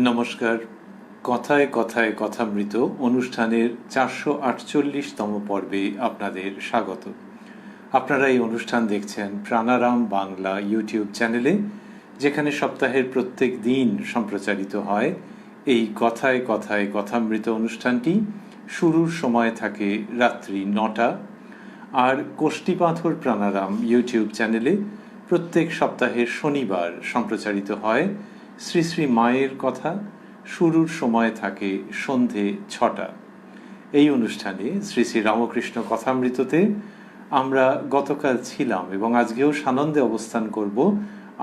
নমস্কার। কথায় কথায় কথামৃত অনুষ্ঠানের 448তম পর্বে আপনাদের স্বাগত। আপনারা এই অনুষ্ঠান দেখছেন প্রাণারাম বাংলা ইউটিউব চ্যানেলে, যেখানে সপ্তাহের প্রত্যেক দিন সম্প্রচারিত হয় এই কথায় কথায় কথামৃত অনুষ্ঠানটি। শুরুর সময় থাকে রাত্রি 9টা, আর কোষ্ঠীপাথর প্রাণারাম ইউটিউব চ্যানেলে প্রত্যেক সপ্তাহের শনিবার সম্প্রচারিত হয় শ্রী শ্রী মায়ের কথা। শুরুর সময় থাকে সন্ধে 6টা। এই অনুষ্ঠানে শ্রী শ্রী রামকৃষ্ণ কথামৃততে আমরা গতকাল ছিলাম এবং আজকেও সানন্দে অবস্থান করব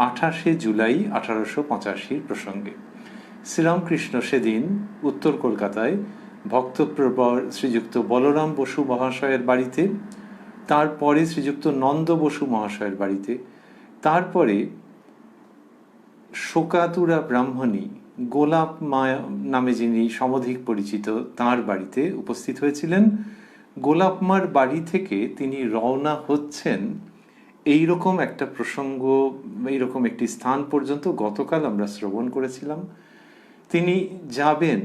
28শে জুলাই 1885 প্রসঙ্গে। শ্রীরামকৃষ্ণ সেদিন উত্তর কলকাতায় ভক্তপ্রবর শ্রীযুক্ত বলরাম বসু মহাশয়ের বাড়িতে, তারপরে শ্রীযুক্ত নন্দ বসু মহাশয়ের বাড়িতে, তারপরে শোকাতুরা ব্রাহ্মণী গোলাপ মা নামে যিনি সমধিক পরিচিত তাঁর বাড়িতে উপস্থিত হয়েছিলেন। গোলাপ মার বাড়ি থেকে তিনি রওনা হচ্ছেন এইরকম একটা প্রসঙ্গ, এইরকম একটি স্থান পর্যন্ত গতকাল আমরা শ্রবণ করেছিলাম। তিনি যাবেন,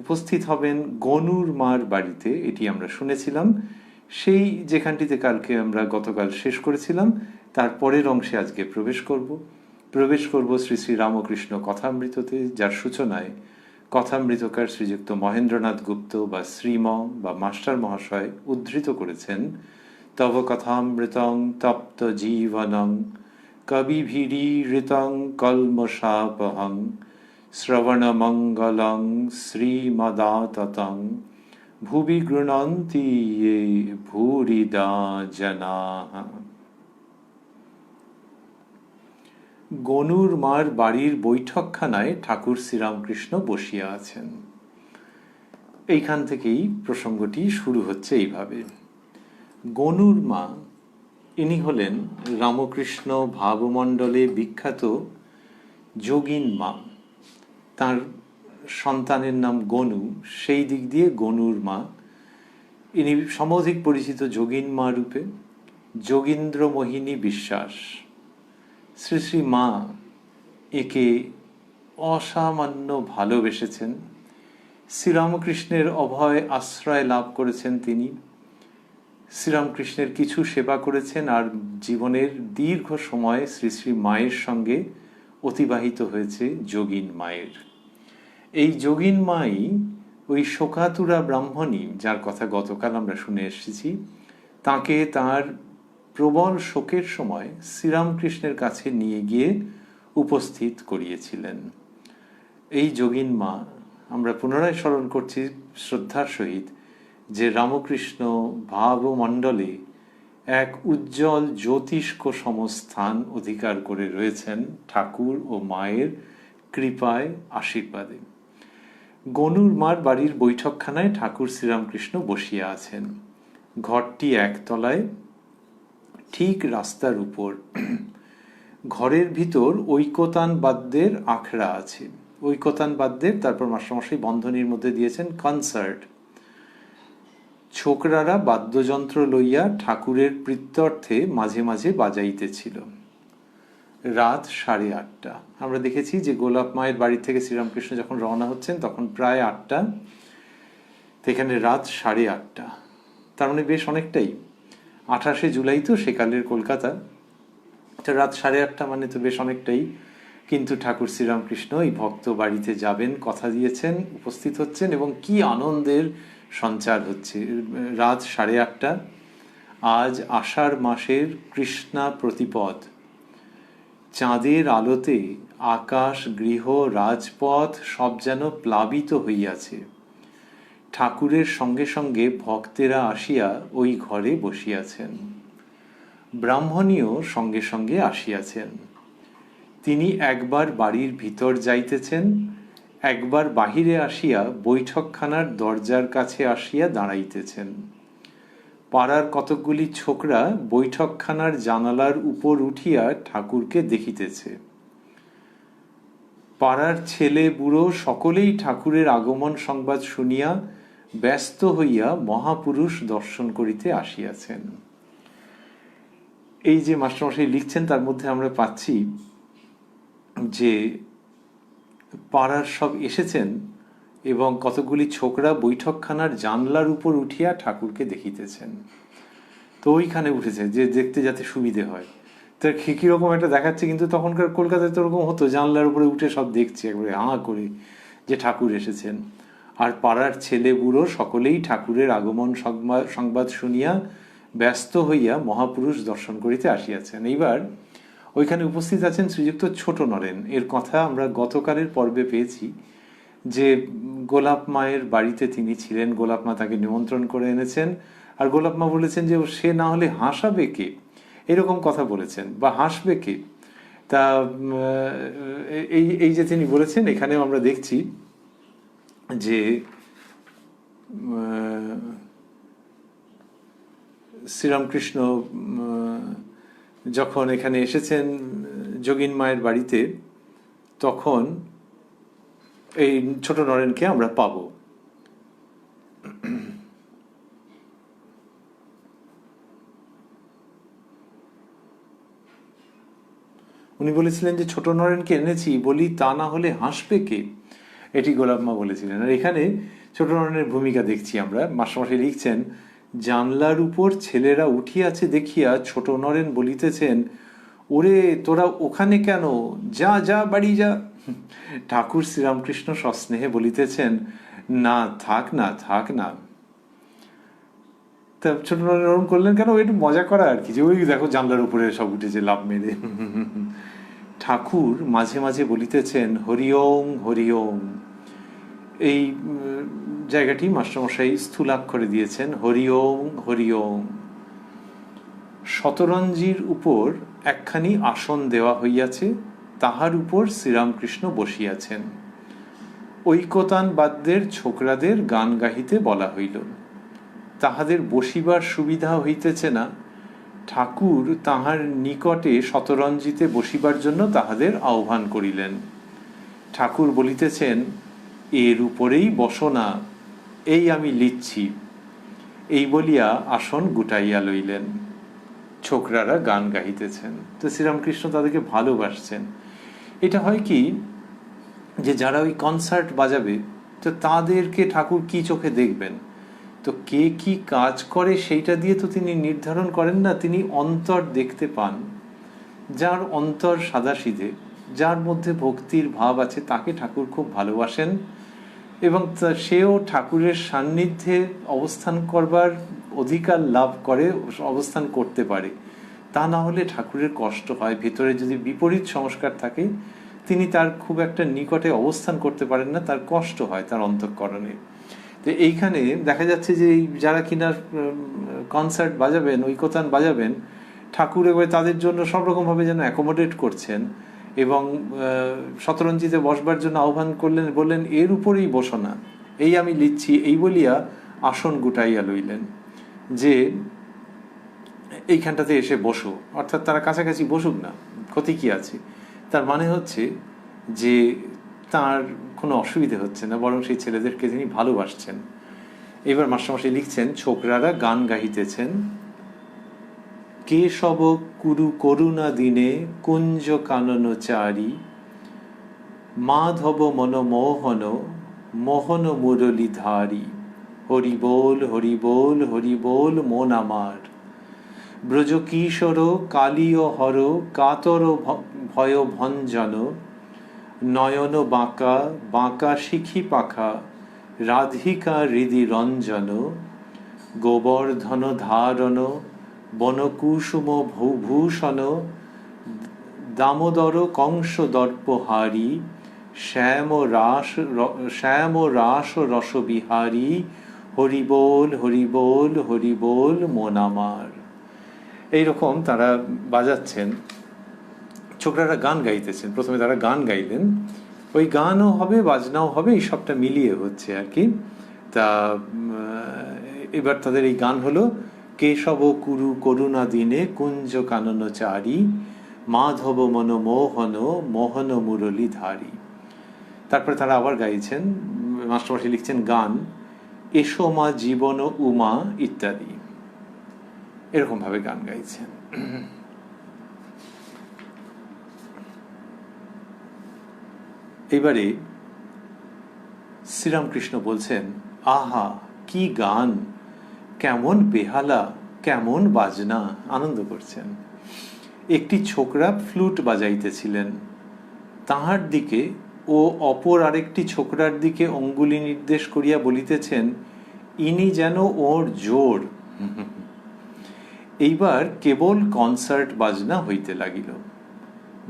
উপস্থিত হবেন গনুর মার বাড়িতে, এটি আমরা শুনেছিলাম। সেই যেখানটিতে কালকে আমরা গতকাল শেষ করেছিলাম, তার পরের অংশে আজকে প্রবেশ করব শ্রী শ্রী রামকৃষ্ণ কথামৃততে, যার সূচনায় কথামৃতকার শ্রীযুক্ত মহেন্দ্রনাথ গুপ্ত বা শ্রীম বা মাস্টার মহাশয় উদ্ধৃত করেছেন, তব কথামৃতং তপ্ত জীবনং কবিভিরীরিতং কল্মষাপহং শ্রবণমঙ্গলং শ্রীমদাততং ভুবি গৃণন্তি ये ভূরিদা জনাঃ। গনুর মার বাড়ির বৈঠকখানায় ঠাকুর শ্রীরামকৃষ্ণ বসিয়া আছেন। এইখান থেকেই প্রসঙ্গটি শুরু হচ্ছে এইভাবে। গনুর মা, ইনি হলেন রামকৃষ্ণ ভাবমণ্ডলে বিখ্যাত যোগিন মা। তার সন্তানের নাম গনু, সেই দিক দিয়ে গনুর মা। ইনি সমধিক পরিচিত যোগিন মা রূপে। যোগীন্দ্র মোহিনী বিশ্বাস, শ্রী শ্রী মা একে অসামান্য ভালোবেসেছেন। শ্রীরামকৃষ্ণের অভয় আশ্রয় লাভ করেছেন তিনি। শ্রীরামকৃষ্ণের কিছু সেবা করেছেন, আর জীবনের দীর্ঘ সময় শ্রী শ্রী মায়ের সঙ্গে অতিবাহিত হয়েছে যোগিন মায়ের। এই যোগিন মাই ওই শোকাতুরা ব্রাহ্মণী, যার কথা গতকাল আমরা শুনে এসেছি, তাকে তার প্রবল শোকের সময় শ্রীরামকৃষ্ণের কাছে নিয়ে গিয়ে উপস্থিত করিয়েছিলেন। এই যোগিন মা, আমরা পুনরায় স্মরণ করছি শ্রদ্ধার সহিত, যে রামকৃষ্ণ ভাবমণ্ডলে এক উজ্জ্বল জ্যোতিষ্ক সমস্থান অধিকার করে রয়েছেন ঠাকুর ও মায়ের কৃপায়, আশীর্বাদে। গনুর মার বাড়ির বৈঠকখানায় ঠাকুর শ্রীরামকৃষ্ণ বসিয়া আছেন। ঘরটি একতলায়, ঠিক রাস্তার উপর। ঘরের ভিতর ঐকতান বাদ্যের আখড়া আছে। ঐকতান বাদ্যের, তারপর মাস্টারমশাই বন্ধনীর মধ্যে দিয়েছেন কনসার্ট। ছোকরারা বাদ্যযন্ত্র লইয়া ঠাকুরের প্রীত্যর্থে মাঝে মাঝে বাজাইতেছিল। রাত 8:30। আমরা দেখেছি যে গোলাপ মায়ের বাড়ি থেকে শ্রীরামকৃষ্ণ যখন রওনা হচ্ছেন তখন প্রায় 8টা, এখানে রাত 8:30। তার মানে বেশ অনেকটাই। 28শে জুলাই তো সেকালের কলকাতা, রাত 8:30 মানে তো বেশ অনেকটাই। কিন্তু ঠাকুর শ্রীরামকৃষ্ণ এই ভক্ত বাড়িতে যাবেন, কথা দিয়েছেন, উপস্থিত হচ্ছেন, এবং কি আনন্দের সঞ্চার হচ্ছে। রাত 8:30। আজ আষাঢ় মাসের কৃষ্ণা প্রতিপদ। চাঁদের আলোতে আকাশ, গৃহ, রাজপথ সব যেন প্লাবিত হইয়াছে। ঠাকুরের সঙ্গে সঙ্গে ভক্তেরা আসিয়া ওই ঘরে বসিয়াছেন। ব্রাহ্মণীও সঙ্গে সঙ্গে আসিয়াছেন। তিনি একবার বাড়ির ভিতর যাইতেছেন, একবার বাহিরে আসিয়া বৈঠকখানার দরজার কাছে আসিয়া দাঁড়াইতেছেন। পাড়ার কতকগুলি ছোকরা বৈঠকখানার জানালার উপর উঠিয়া ঠাকুরকে দেখিতেছে। পাড়ার ছেলে বুড়ো সকলেই ঠাকুরের আগমন সংবাদ শুনিয়া ব্যস্ত হইয়া মহাপুরুষ দর্শন করিতে আসিয়াছেন। এই যে মাস্টারমশাই লিখছেন তার মধ্যে আমরা পাচ্ছি যে পাড়ার সব এসেছেন এবং কতকগুলি ছোকরা বৈঠকখানার জানলার উপর উঠিয়া ঠাকুরকে দেখিতেছেন। তো ওইখানে উঠেছে যে দেখতে যাতে সুবিধে হয়। তো কিরকম একটা দেখাচ্ছে, কিন্তু তখনকার কলকাতায় তো ওরকম হতো, জানলার উপরে উঠে সব দেখছে একবারে হাঁ করে যে ঠাকুর এসেছেন। আর পাড়ার ছেলে বুড়ো সকলেই ঠাকুরের আগমন সংবাদ শুনিয়া ব্যস্ত হইয়া মহাপুরুষ দর্শন করিতে আসিয়াছেন। এইবার ওইখানে উপস্থিত আছেন শ্রীযুক্ত ছোট নরেন। এর কথা আমরা গতকালের পর্বে পেয়েছি যে গোলাপ মায়ের বাড়িতে তিনি ছিলেন, গোলাপ মা তাকে নিমন্ত্রণ করে এনেছেন, আর গোলাপ মা বলেছেন যে সে না হলে হাসাবে কে, এরকম কথা বলেছেন, বা হাসবে কে। তা এই এই যে তিনি বলেছেন, এখানেও আমরা দেখছি যে শ্রীরামকৃষ্ণ যখন এখানে এসেছেন যোগিন মায়ের বাড়িতে, তখন এই ছোট নরেনকে আমরা পাবো। উনি বলেছিলেন যে ছোট নরেনকে এনেছি বলি, তা না হলে হাসবে কে, এটি গোলাপ মা বলেছিলেন। আর এখানে ছোট নরেনের ভূমিকা দেখছি আমরা। মাস্টারমশাই লিখছেন, জানলার উপর ছেলেরা উঠিয়াছে দেখিয়া ছোট নরেন বলিতেছেন, ওরে তোরা ওখানে কেন, যা যা বাড়ি যা। ঠাকুর শ্রীরামকৃষ্ণ সস্নেহে বলিতেছেন, না থাক না থাক না। তা ছোট নরেন ওরম করলেন কেন, একটু মজা করা আর কি, যে ওই দেখো জানলার উপরে সব উঠেছে লাভ মেরে। ঠাকুর মাঝে মাঝে বলিতেছেন, হরি ওম হরি ওম। এই জায়গাটি মাস্টারমশাই স্থূলাক্ষরে দিয়েছেন, হরি ওম হরি ওম। শতরঞ্জির উপর একখানি আসন দেওয়া হইয়াছে, তাহার উপর শ্রীরামকৃষ্ণ বসিয়াছেন। ঐকতান বাদ্যের ছোকরাদের গান গাহিতে বলা হইল। তাহাদের বসিবার সুবিধা হইতেছে না, ঠাকুর তাহার নিকটে শতরঞ্জিতে বসিবার জন্য তাহাদের আহ্বান করিলেন। ঠাকুর বলিতেছেন, এর উপরেই বসো না, এই আমি লিখছি। এই বলিয়া আসন গুটাইয়া লইলেন। ছোকরারা গান গাইতেছেন। তো শ্রীরামকৃষ্ণ তাদেরকে ভালোবাসছেন। এটা হয় কি, যে যারা ওই কনসার্ট বাজাবে, তো তাদেরকে ঠাকুর কি চোখে দেখবেন, তো কে কি কাজ করে সেইটা দিয়ে তো তিনি নির্ধারণ করেন না, তিনি অন্তর দেখতে পান। যার অন্তর সাদাসিধে, যার মধ্যে ভক্তির ভাব আছে, তাকে ঠাকুর খুব ভালোবাসেন, এবং সেও ঠাকুরের সান্নিধ্যে অবস্থান করবার অধিকার লাভ করে, অবস্থান করতে পারে। তা না হলে ঠাকুরের কষ্ট হয়। ভেতরে যদি বিপরীত সংস্কার থাকে, তিনি তার খুব একটা নিকটে অবস্থান করতে পারেন না, তার কষ্ট হয় তার অন্তঃকরণে। তো এইখানে দেখা যাচ্ছে যে যারা কিনা কনসার্ট বাজাবেন, ঐকতান বাজাবেন, ঠাকুর এবার তাদের জন্য সব রকমভাবে যেন অ্যাকোমোডেট করছেন, এবং শতরঞ্জিতে বসবার জন্য আহ্বান করলেন, বললেন এর উপরেই বসো না, এই আমি লিখছি। এই বলিয়া আসন গুটাইয়া লইলেন, যে এইখানটাতে এসে বসো, অর্থাৎ তারা কাছাকাছি বসুক না, ক্ষতি কি আছে। তার মানে হচ্ছে যে তার কোনো অসুবিধে হচ্ছে না, বরং সেই ছেলেদেরকে তিনি ভালোবাসছেন। এবার মাস্টারমশাই লিখছেন, ছোকরারা গান গাহিতেছেন, কেশব কুরু করুণা দিনে কুঞ্জ কানন চারি, মাধব মন মোহন মোহন মুরলীধারী, হরি বল হরি বল হরি বল মন আমার। ব্রজ কিশোর কালীয় হর কাতর ভয় ভঞ্জন, নয়ন বাঁকা বাঁকা শিখি পাখা রাধিকা হৃদি রঞ্জন, গোবর্ধন ধারণ বনকুসুম ভূষণ, দামোদর কংস দর্পহারী, শ্যাম রাস রসবিহারী, হরি বল হরি বল হরি বল মন আমার। এইরকম তারা বাজাচ্ছেন, ছোকরারা গান গাইতেছেন। প্রথমে তারা গান গাইলেন, ওই গানও হবে বাজনাও হবে, এই সবটা মিলিয়ে হচ্ছে আর কি। তা এবার তাদের এই গান হলো, কেশব কুরু করুণা দিনে কুঞ্জ কানন চারি, মাধব মন মোহন মোহন মুরলীধারী। তারপরে তারা আবার গাইছেন, মাস্টারমশাই লিখছেন, গান এসো মা জীবন উমা ইত্যাদি, এরকম ভাবে গান গাইছেন। এবারে শ্রীরামকৃষ্ণ বলছেন, আহা কি গান, কেমন বেহালা, কেমন বাজনা, আনন্দ করছেন। একটি ছোকরা ফ্লুট বাজাইতেছিলেন, তাহার দিকে ও অপর আরেকটি ছোকরার দিকে অঙ্গুলি নির্দেশ করিয়া বলিতেছেন, ইনি যেন ওর জোর। এইবার কেবল কনসার্ট বাজনা হইতে লাগিল।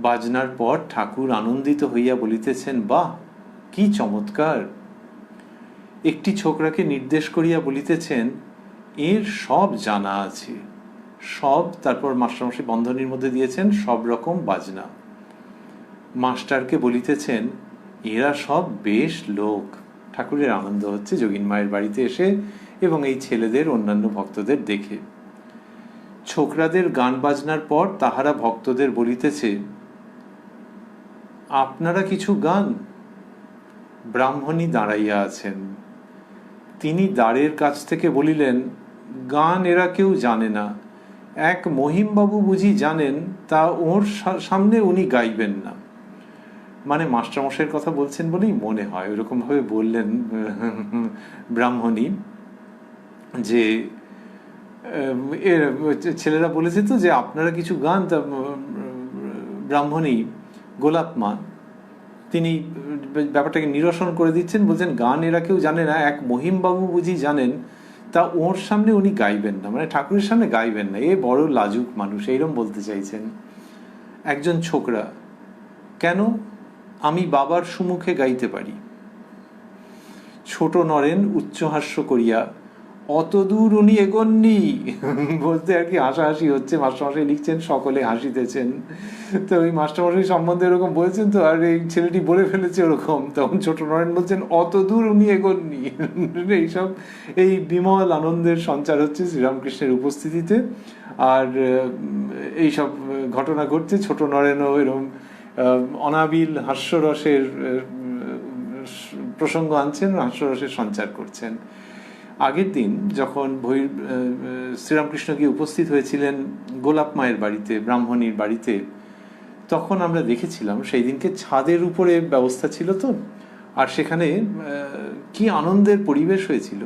বাজনার পর ঠাকুর আনন্দিত হইয়া বলিতেছেন, বাহ কি চমৎকার। একটি ছোকরাকে নির্দেশ করিয়া বলিতেছেন, এর সব জানা আছে, সব, তারপর মাস্টারমশাই বন্ধনীর মধ্যে দিয়েছেন সব রকম বাজনা। মাস্টারকে বলিতেছেন, এরা সব বেশ লোক। ঠাকুরের আনন্দ হচ্ছে যোগিন মায়ের বাড়িতে এসে এবং এই ছেলেদের অন্যান্য ভক্তদের দেখে। ছোকরাদের গান বাজনার পর তাহারা ভক্তদের বলিতেছে, আপনারা কিছু গান। ব্রাহ্মণী দাঁড়াইয়া আছেন, তিনি দ্বারের কাছ থেকে বলিলেন, গান এরা কেউ জানে না, এক মহিমবাবু বুঝি জানেন, তা ওর সামনে উনি গাইবেন না। মানে মাস্টারমশাইয়ের কথা বলছেন বলেই মনে হয়, ওরকম ভাবে বললেন ব্রাহ্মণী, যে ছেলেরা বলেছে তো যে আপনারা কিছু গান। তা ব্রাহ্মণী গোলাপ মা তিনি ব্যাপারটাকে নিরসন করে দিচ্ছেন, বলছেন গান এরা কেউ জানে না, এক মহিমবাবু বুঝি জানেন, তা ওর সামনে উনি গাইবেন না, মানে ঠাকুরের সামনে গাইবেন না, এ বড় লাজুক মানুষ, এইরকম বলতে চাইছেন। একজন ছোকরা, কেন, আমি বাবার সম্মুখে গাইতে পারি। ছোট নরেন উচ্চহাস্য করিয়া, অত দূর উনি এগোননি, বলতে আর কি হাসাহাসি হচ্ছে। মাস্টারমশাই লিখছেন, সকলে হাসিতেছেন। তো ওই মাস্টারমশাই সম্বন্ধে এরকম বলেছেন তো, আর এই ছেলেটি বলে ফেলেছে ওরকম, তখন ছোট নরেন বলছেন, অত দূর উনি এগোননি। এইসব, এই বিমল আনন্দের সঞ্চার হচ্ছে শ্রীরামকৃষ্ণের উপস্থিতিতে। আর এইসব ঘটনা ঘটছে, ছোট নরেনও এরকম অনাবিল হাস্যরসের প্রসঙ্গ আনছেন, হাস্যরসের সঞ্চার করছেন। আগের দিন যখন শ্রীরামকৃষ্ণ গিয়ে উপস্থিত হয়েছিলেন গোলাপ মায়ের বাড়িতে, ব্রাহ্মণীর বাড়িতে, তখন আমরা দেখেছিলাম সেই দিনকে ছাদের উপরে ব্যবস্থা ছিল তো, আর সেখানে কি আনন্দের পরিবেশ হয়েছিল।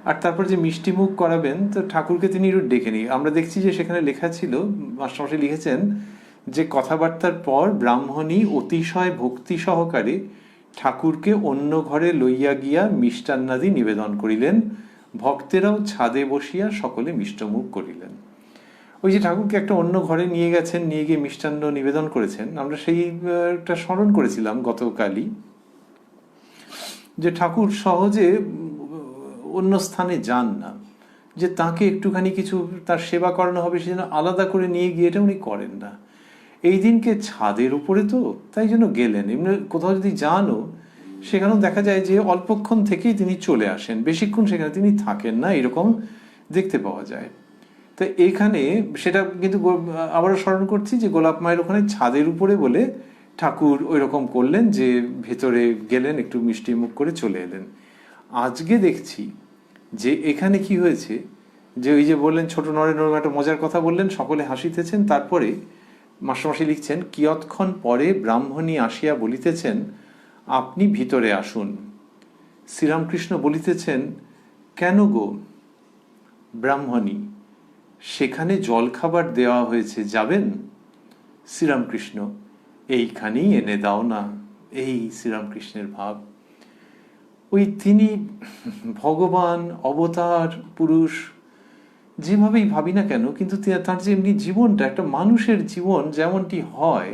আর তারপর যে মিষ্টি মুখ করাবেন, তো ঠাকুরকে তিনি একটু ডেকে নিয়ে, আমরা দেখছি যে সেখানে লেখা ছিল, মাস্টারমশাই লিখেছেন যে কথাবার্তার পর ব্রাহ্মণী অতিশয় ভক্তি সহকারে ঠাকুরকে অন্য ঘরে লইয়া গিয়া মিষ্টান্নাদি নিবেদন করিলেন, ভক্তেরাও ছাদে বসিয়া সকলে মিষ্টমুখ করিলেন। ওই যে ঠাকুরকে একটা অন্য ঘরে নিয়ে গেছেন, নিয়ে গিয়ে মিষ্টান্ন নিবেদন করেছেন, আমরা সেইটা স্মরণ করেছিলাম গতকালই, যে ঠাকুর সহজে অন্য স্থানে যান না, যে তাকে একটুখানি কিছু তার সেবা করানো হবে সেজন্য আলাদা করে নিয়ে গিয়ে এটা উনি করেন না। এই দিনকে ছাদের উপরে তো, তাই জন্য গেলেন। এমনি কোথাও যদি যানও, সেখানেও দেখা যায় যে অল্পক্ষণ থেকেই তিনি চলে আসেন, বেশিক্ষণ সেখানে তিনি থাকেন না, এরকম দেখতে পাওয়া যায়। তো এখানে সেটা কিন্তু আবারও স্মরণ করছি যে গোলাপ মায়ের ওখানে ছাদের উপরে বলে ঠাকুর ওই রকম করলেন, যে ভেতরে গেলেন, একটু মিষ্টি মুখ করে চলে এলেন। আজকে দেখছি যে এখানে কি হয়েছে, যে ওই যে বললেন ছোট নরেন একটা মজার কথা বললেন, সকলে হাসিতেছেন, তারপরে মাস্টারমশাই লিখছেন, কিয়ৎক্ষণ পরে ব্রাহ্মণী আসিয়া বলিতেছেন, আপনি ভিতরে আসুন। শ্রীরামকৃষ্ণ বলিতেছেন, কেন গো? ব্রাহ্মণী, সেখানে জলখাবার দেওয়া হয়েছে, যাবেন? শ্রীরামকৃষ্ণ, এইখানেই এনে দাও না। এই শ্রীরামকৃষ্ণের ভাব। ওই তিনি ভগবান, অবতার পুরুষ, যেভাবেই ভাবি না কেন, কিন্তু তার যে এমনি জীবনটা, একটা মানুষের জীবন যেমনটি হয়,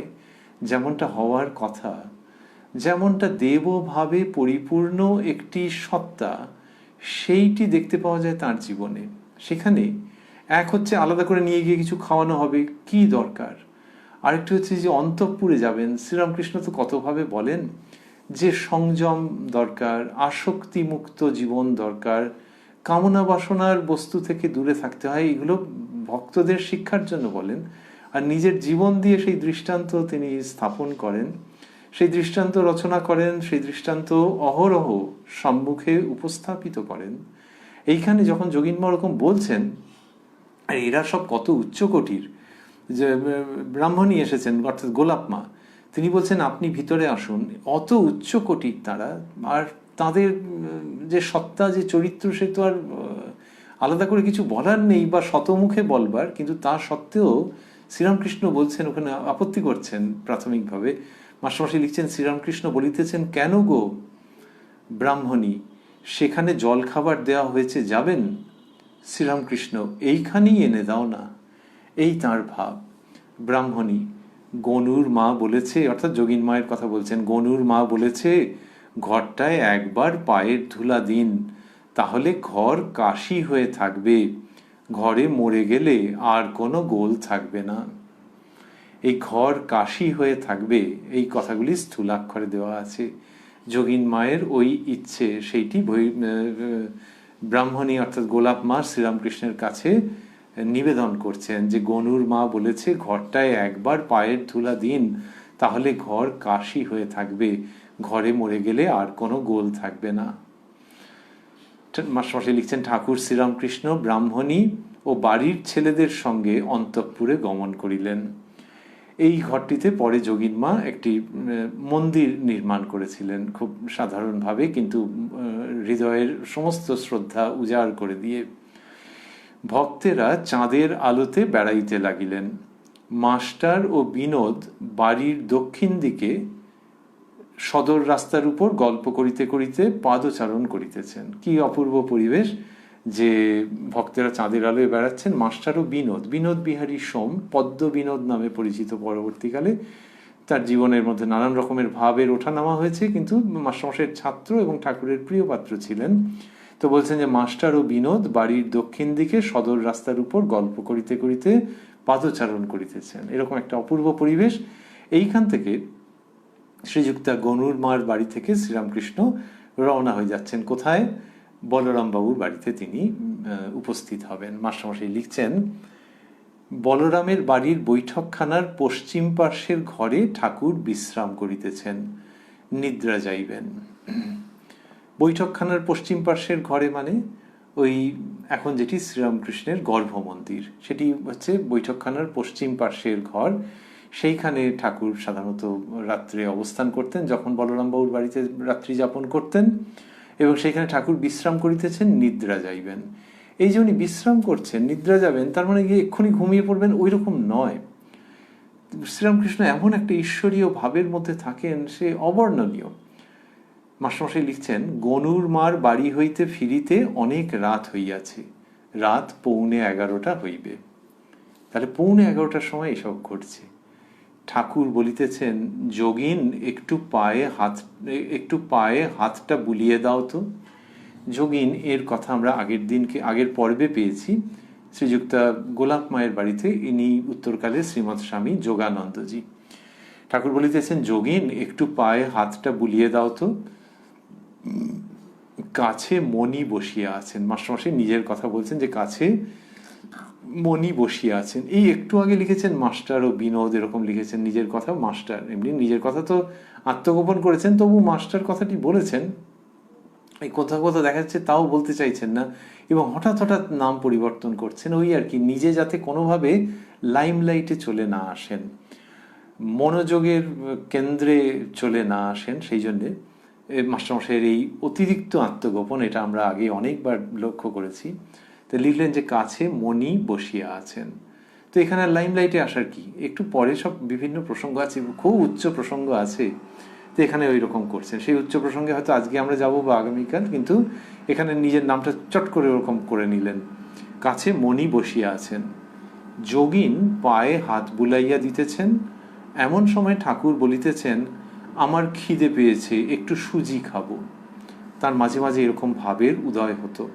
যেমনটা হওয়ার কথা, যেমনটা দেবভাবে পরিপূর্ণ একটি সত্তা, সেইটি দেখতে পাওয়া যায় তার জীবনে। সেখানে এক হচ্ছে আলাদা করে নিয়ে গিয়ে কিছু খাওয়ানো হবে, কি দরকার। আরেকটি হচ্ছে যে অন্তঃপুরে যাবেন, শ্রীরামকৃষ্ণ তো কতভাবে বলেন যে সংযম দরকার, আসক্তি মুক্ত জীবন দরকার, কামনা বাসনার বস্তু থেকে দূরে থাকতে হয়, এগুলো ভক্তদের শিক্ষার জন্য বলেন। আর নিজের জীবন দিয়ে সেই দৃষ্টান্ত তিনি স্থাপন করেন, সেই দৃষ্টান্ত রচনা করেন, সেই দৃষ্টান্ত অহরহ সম্মুখে উপস্থাপিত করেন। এইখানে যখন যোগীনমা ওরকম বলছেন, আর এরা সব কত উচ্চকোটির, যে ব্রাহ্মণী এসেছেন অর্থাৎ গোলাপ মা, তিনি বলছেন আপনি ভিতরে আসুন। অত উচ্চ কোটির তারা, আর তাদের যে সত্তা, যে চরিত্র, সে তো আর আলাদা করে কিছু বলার নেই বা শতমুখে বলবার, কিন্তু তা সত্ত্বেও শ্রীরামকৃষ্ণ বলছেন, ওখানে আপত্তি করছেন প্রাথমিকভাবে। মাস্টারমশাই লিখছেন, শ্রীরামকৃষ্ণ বলিতেছেন, কেন গো ব্রাহ্মণী, সেখানে জল খাবার দেওয়া হয়েছে, যাবেন? শ্রীরামকৃষ্ণ, এইখানেই এনে দাও না। এই তাঁর ভাব। ব্রাহ্মণী, গনুর মা বলেছে, অর্থাৎ যোগীন মায়ের কথা বলছেন, গনুর মা বলেছে ঘরটায় একবার পায়ের ধুলা দিন, তাহলে ঘর কাশি হয়ে থাকবে, ঘরে মরে গেলে আর কোনো গোল থাকবে না। এই ঘর কাশি হয়ে থাকবে, এই কথাগুলি স্থূলাক্ষরে দেওয়া আছে। যোগীন মায়ের ওই ইচ্ছে, সেইটি ব্রাহ্মণী অর্থাৎ গোলাপ মা শ্রীরামকৃষ্ণের কাছে নিবেদন করছেন, যে গনুর মা বলেছে ঘরটায় একবার পায়ের ধুলা দিন, তাহলে ঘর কাশি হয়ে থাকবে, ঘরে মরে গেলে আর কোনো গোল থাকবে না। মাস্টারমশাই লিখছেন, ঠাকুর শ্রীরামকৃষ্ণ ব্রাহ্মণী ও বাড়ির ছেলেদের সঙ্গে অন্তঃপুরে গমন করিলেন। এই ঘরটিতে পরে যোগীন মা একটি মন্দির নির্মাণ করেছিলেন, খুব সাধারণভাবে, কিন্তু হৃদয়ের সমস্ত শ্রদ্ধা উজাড় করে দিয়ে। ভক্তেরা চাঁদের আলোতে বেড়াইতে লাগিলেন। মাস্টার ও বিনোদ বাড়ির দক্ষিণ দিকে সদর রাস্তার উপর গল্প করিতে করিতে পাদচারণ করিতেছেন। কি অপূর্ব পরিবেশ, যে ভক্তেরা চাঁদের আলোয় বেড়াচ্ছেন। মাস্টার ও বিনোদ, বিনোদ বিহারী সোম, পদ্ম বিনোদ নামে পরিচিত পরবর্তীকালে। তার জীবনের মধ্যে নানান রকমের ভাবের ওঠানামা হয়েছে, কিন্তু মাস্টারমশাইয়ের ছাত্র এবং ঠাকুরের প্রিয় পাত্র ছিলেন। তো বলছেন যে মাস্টার ও বিনোদ বাড়ির দক্ষিণ দিকে সদর রাস্তার উপর গল্প করিতে করিতে পাদচারণ করিতেছেন। এরকম একটা অপূর্ব পরিবেশ। এইখান থেকে শ্রীযুক্তা গনুর মার বাড়ি থেকে শ্রীরামকৃষ্ণ রওনা হয়ে যাচ্ছেন কোথায়? বলরাম বাবুর বাড়িতে তিনি উপস্থিত হবেন। মাস্টারমশাই লিখছেন, বলরামের বাড়ির বৈঠকখানার পশ্চিম পার্শ্বের ঘরে ঠাকুর বিশ্রাম করিতেছেন, নিদ্রা যাইবেন। বৈঠকখানার পশ্চিম পার্শ্বের ঘরে মানে ওই এখন যেটি শ্রীরামকৃষ্ণের গর্ভ মন্দির, সেটি হচ্ছে বৈঠকখানার পশ্চিম পার্শ্বের ঘর। সেইখানে ঠাকুর সাধারণত রাত্রে অবস্থান করতেন যখন বলরামবাবুর বাড়িতে রাত্রি যাপন করতেন, এবং সেইখানে ঠাকুর বিশ্রাম করিতেছেন, নিদ্রা যাইবেন। এই যে উনি বিশ্রাম করছেন, নিদ্রা যাবেন, তার মানে গিয়ে এক্ষুনি ঘুমিয়ে পড়বেন, ওই রকম নয়। শ্রীরামকৃষ্ণ এমন একটা ঈশ্বরীয় ভাবের মধ্যে থাকেন, সে অবর্ণনীয়। মাস্টারমশাই লিখছেন, গনুর মার বাড়ি হইতে ফিরিতে অনেক রাত হইয়াছে, রাত 11:45 হইবে। তাহলে 11:45টার সময় এসব ঘটছে। ঠাকুর বলিতেছেন, যোগিন একটু পায়ে হাতটা বুলিয়ে দাও তো। যোগিন এর কথা আমরা আগের পর্বে পেয়েছি, শ্রীযুক্তা গোলাপ মায়ের বাড়িতে। ইনি উত্তরকালে শ্রীমৎ স্বামী যোগানন্দজি। ঠাকুর বলিতেছেন, যোগিন একটু পায়ে হাতটা বুলিয়ে দাও তো। কাছে মণি বসিয়া আছেন। মাস্টারমশাই নিজের কথা বলছেন যে কাছে মণি বসিয়া আছেন। এই একটু আগে লিখেছেন মাস্টার ও বিনোদ, এরকম লিখেছেন নিজের কথা মাস্টার। এমনি নিজের কথা তো আত্মগোপন করেছেন, তবু মাস্টার কথাটি বলেছেন। এই কোথাও কোথাও দেখা যাচ্ছে তাও বলতে চাইছেন না, এবং হঠাৎ হঠাৎ নাম পরিবর্তন করছেন, ওই আর কি, নিজে যাতে কোনোভাবে লাইমলাইটে চলে না আসেন, মনোযোগের কেন্দ্রে চলে না আসেন। সেই জন্যে মাস্টারমশাইয়ের এই অতিরিক্ত আত্মগোপন, এটা আমরা আগে অনেকবার লক্ষ্য করেছি। তো লিখলেন যে কাছে মণি বসিয়া আছেন। তো এখানে লাইমলাইটে আসার কি, একটু পরে সব বিভিন্ন প্রসঙ্গ আছে, খুব উচ্চ প্রসঙ্গ আছে, তো এখানে ওই রকম করছেন। সেই উচ্চ প্রসঙ্গে হয়তো আজকে আমরা যাব বা আগামীকাল, কিন্তু এখানে নিজের নামটা চট করে ওরকম করে নিলেন। কাছে মণি বসিয়া আছেন, যোগিন পায়ে হাত বুলাইয়া দিতেছেন। এমন সময় ঠাকুর বলিতেছেন, আমার খিদে পেয়েছে, একটু সুজি খাবো। তার মাঝে মাঝে এরকম ভাবের উদয় হতো।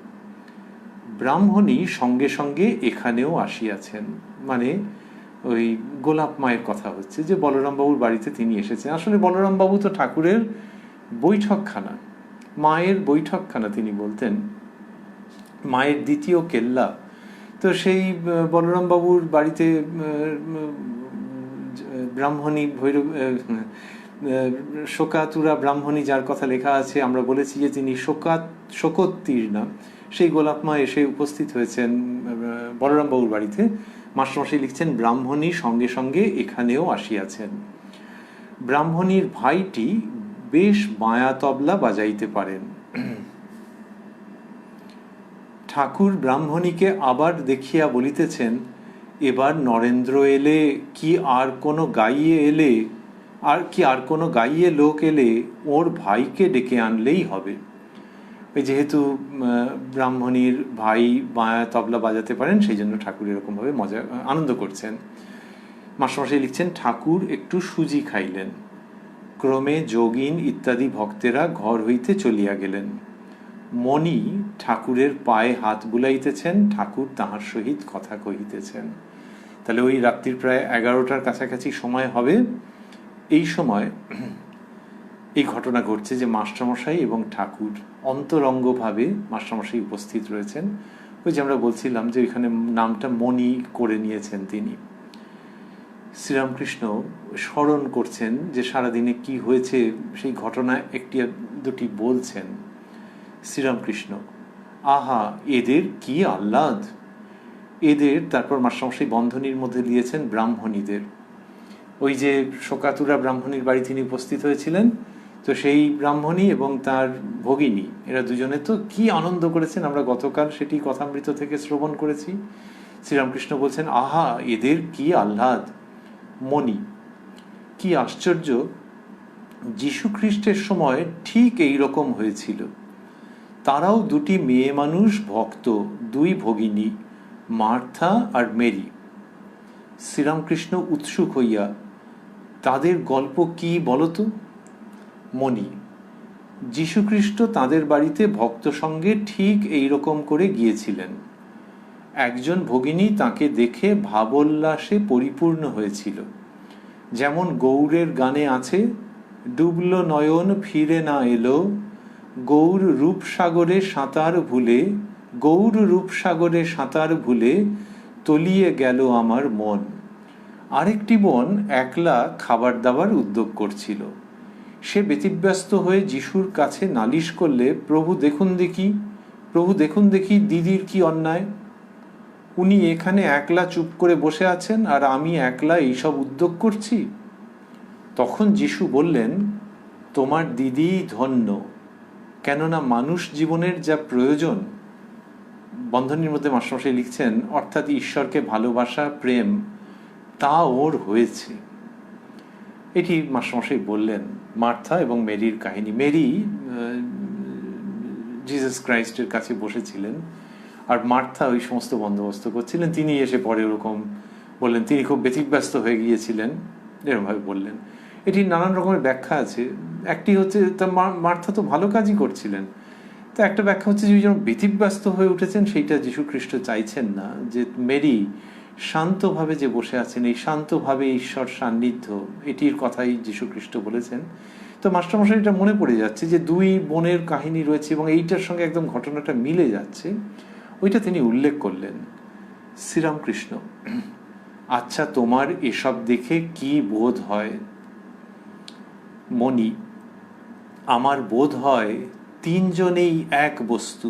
ব্রাহ্মণী সঙ্গে সঙ্গে এখানেও আসিয়াছেন, মানে ওই গোলাপ মায়ের কথা হচ্ছে, যে বলরামবাবুর বাড়িতে তিনি এসেছেন। আসলে বলরামবাবু তো ঠাকুরের বৈঠকখানা, মায়ের বৈঠকখানা তিনি বলতেন, মায়ের দ্বিতীয় কেল্লা। তো সেই বলরামবাবুর বাড়িতে ব্রাহ্মণী শোকাতুরা ব্রাহ্মণী, যার কথা লেখা আছে, আমরা বলেছি যে তিনি শোকোত্তীর্ণা, সেই গোলাপ মা এসে উপস্থিত হয়েছেন বলরামবাবুর বাড়িতে। মাস্টারমশাই লিখছেন, ব্রাহ্মণী সঙ্গে সঙ্গে এখানেও আসিয়াছেন। ব্রাহ্মণীর ভাইটি বেশ বায়া তবলা বাজাইতে পারেন। ঠাকুর ব্রাহ্মণীকে আবার দেখিয়া বলিতেছেন, এবার নরেন্দ্র এলে কি আর কোনো গাইয়ে লোক এলে ওর ভাইকে ডেকে আনলেই হবে। যেহেতু ব্রাহ্মণীর ভাই বায়া তবলা বাজাতে পারেন, সেই জন্য ঠাকুর এরকমভাবে আনন্দ করছেন। মাস্টারমশাই লিখছেন, ঠাকুর একটু সুজি খাইলেন। ক্রমে যোগিন ইত্যাদি ভক্তেরা ঘর হইতে চলিয়া গেলেন। মণি ঠাকুরের পায়ে হাত বুলাইতেছেন, ঠাকুর তাহার সহিত কথা কহিতেছেন। তাহলে ওই রাত্রির প্রায় 11টার কাছাকাছি সময় হবে। এই সময় এই ঘটনা ঘটছে যে মাস্টারমশাই এবং ঠাকুর অন্তরঙ্গভাবে মাস্টারমশাই উপস্থিত রয়েছেন। ওই যে আমরা বলছিলাম যে ওইখানে নামটা মণি করে নিয়েছেন তিনি। শ্রীরামকৃষ্ণ স্মরণ করছেন যে সারাদিনে কি হয়েছে, সেই ঘটনা একটি দুটি বলছেন। শ্রীরামকৃষ্ণ, আহা এদের কি আহ্লাদ! এদের, তারপর মাস্টারমশাই বন্ধনীর মধ্যে দিয়েছেন ব্রাহ্মণীদের। ওই যে শোকাতুরা ব্রাহ্মণীর বাড়ি তিনি উপস্থিত হয়েছিলেন, তো সেই ব্রাহ্মণী এবং তার ভগিনী এরা দুজনে তো কি আনন্দ করেছেন, আমরা গতকাল সেটি কথামৃত থেকে শ্রবণ করেছি। শ্রীরামকৃষ্ণ বলছেন, আহা এদের কি আহ্লাদ! মণি, কি আশ্চর্য, যীশুখ্রিস্টের সময় ঠিক এই রকম হয়েছিল। তারাও দুটি মেয়ে মানুষ ভক্ত, দুই ভগিনী, মার্থা আর মেরি। শ্রীরামকৃষ্ণ উৎসুক হইয়া, তাদের গল্প কি বলতো? মণি, যীশুখ্রিস্ট তাদের বাড়িতে ভক্ত সঙ্গে ঠিক এই রকম করে গিয়েছিলেন। একজন ভগিনী তাকে দেখে ভাবোল্লাসে পরিপূর্ণ হয়েছিল। যেমন গৌরের গানে আছে, ডুবল নয়ন ফিরে না এলো, গৌর রূপসাগরে সাঁতার ভুলে তলিয়ে গেল আমার মন। আরেকটি বোন একলা খাবার দাবার উদ্যোগ করছিল। সে ব্যতিব্যস্ত হয়ে যিশুর কাছে নালিশ করলে, প্রভু দেখুন দেখি দিদির কি অন্যায়। উনি এখানে একলা চুপ করে বসে আছেন আর আমি একলা এইসব উদ্যোগ করছি। তখন যিশু বললেন, তোমার দিদি ধন্য, কেননা মানুষ জীবনের যা প্রয়োজন, বন্ধনীর মধ্যে মাস্টারমশাই লিখছেন, অর্থাৎ ঈশ্বরকে ভালোবাসা, প্রেম, তা ওর হয়েছে। এটি মাস্টারমশাই বললেন মার্থা এবং মেরির কাহিনী। মেরি জিসাস ক্রাইস্টের কাছে বসেছিলেন, আর মার্থা ওই সমস্ত বন্দোবস্ত করছিলেন। তিনি এসে পরে ওরকম বললেন, তিনি খুব ব্যতিব্যস্ত হয়ে গিয়েছিলেন, এরকমভাবে বললেন। এটি নানান রকমের ব্যাখ্যা আছে। একটি হচ্ছে, তা মার্থা তো ভালো কাজই করছিলেন। তো একটা ব্যাখ্যা হচ্ছে যে ওই যেমন ব্যতিব্যস্ত হয়ে উঠেছেন, সেইটা যীশুখ্রিস্ট চাইছেন না। যে মেরি শান্তভাবে যে বসে আছেন, এই শান্তভাবে ঈশ্বর সান্নিধ্য, এটির কথাই যীশুখ্রিস্ট বলেছেন। তো মাস্টারমশাই এটা মনে পড়ে যাচ্ছে যে দুই বোনের কাহিনী রয়েছে এবং এইটার সঙ্গে একদম ঘটনাটা মিলে যাচ্ছে, ওইটা তিনি উল্লেখ করলেন। শ্রীরামকৃষ্ণ, আচ্ছা তোমার এসব দেখে কি বোধ হয়? মণি, আমার বোধ হয় তিনজনেই এক বস্তু।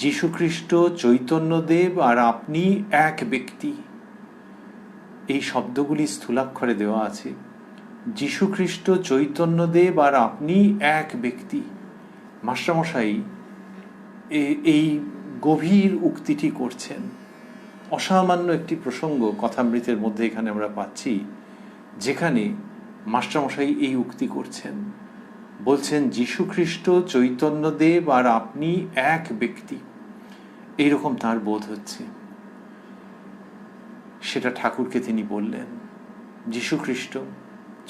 যীশুখ্রিস্ট, চৈতন্যদেব আর আপনি এক ব্যক্তি। এই শব্দগুলি স্থূলাক্ষরে দেওয়া আছে। যীশুখ্রিস্ট, চৈতন্যদেব আর আপনি এক ব্যক্তি। মাস্টারমশাই এই গভীর উক্তিটি করছেন। অসামান্য একটি প্রসঙ্গ কথামৃতের মধ্যে এখানে আমরা পাচ্ছি, যেখানে মাস্টারমশাই এই উক্তি করছেন। বলছেন যীশুখ্রিস্ট, চৈতন্যদেব আর আপনি এক ব্যক্তি। এইরকম তার বোধ হচ্ছে। সেটা ঠাকুরকে তিনি বললেন। যীশুখ্রিস্ট,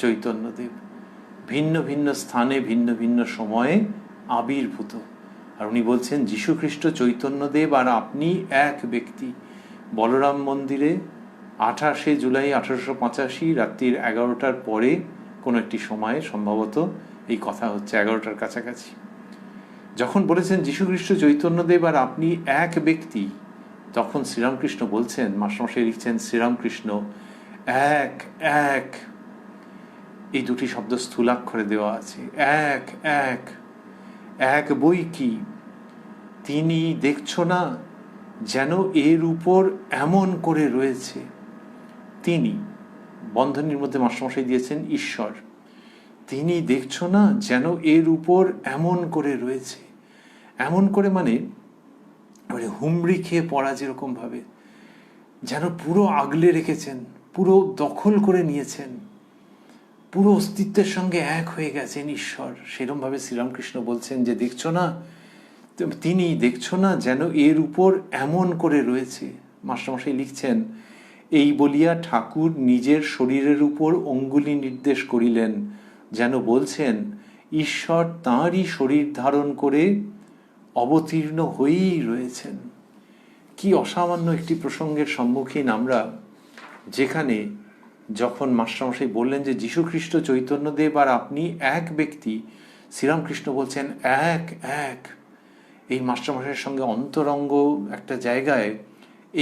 চৈতন্যদেব ভিন্ন ভিন্ন স্থানে ভিন্ন ভিন্ন সময়ে আবির্ভূত, আর উনি বলছেন যীশুখ্রিস্ট, চৈতন্যদেব আর আপনি এক ব্যক্তি। বলরাম মন্দিরে 28শে জুলাই 1885 রাত্রির 11টার পরে কোনো একটি সময়ে, সম্ভবত এই কথা হচ্ছে 11টার কাছাকাছি, যখন বলেছেন যীশুখ্রিস্ট, চৈতন্যদেব আর আপনি এক ব্যক্তি, তখন শ্রীরামকৃষ্ণ বলছেন, মাস্টারমশাই লিখছেন, শ্রীরামকৃষ্ণ এক এক, এই দুটি শব্দ স্থূলাক্ষরে দেওয়া আছে। এক এক এক বই কি তিনি দেখছো না, যেন এর উপর এমন করে রয়েছে তিনি। বন্ধনীর মধ্যে মাস্টারমশাই দিয়েছেন ঈশ্বর, তিনি দেখছো না যেন এর উপর এমন করে রয়েছে। এমন করে মানে হুমড়ি খেয়ে পড়া যেরকম ভাবে, যেন পুরো আগলে রেখেছেন, পুরো দখল করে নিয়েছেন, পুরো অস্তিত্বের সঙ্গে এক হয়ে গেছেন ঈশ্বর। সেরকম ভাবে শ্রীরামকৃষ্ণ বলছেন যে দেখছো না, তিনি দেখছো না যেন এর উপর এমন করে রয়েছে। মাস্টারমশাই লিখছেন, এই বলিয়া ঠাকুর নিজের শরীরের উপর অঙ্গুলি নির্দেশ করিলেন, যেন বলছেন ঈশ্বর তাঁরই শরীর ধারণ করে অবতীর্ণ হয়েই রয়েছেন। কি অসামান্য একটি প্রসঙ্গের সম্মুখীন আমরা, যেখানে যখন মাস্টারমশাই বললেন যে যীশুখ্রিস্ট চৈতন্যদেব আর আপনি এক ব্যক্তি, শ্রীরামকৃষ্ণ বলছেন এক এক। এই মাস্টারমশাইয়ের সঙ্গে অন্তরঙ্গ একটা জায়গায়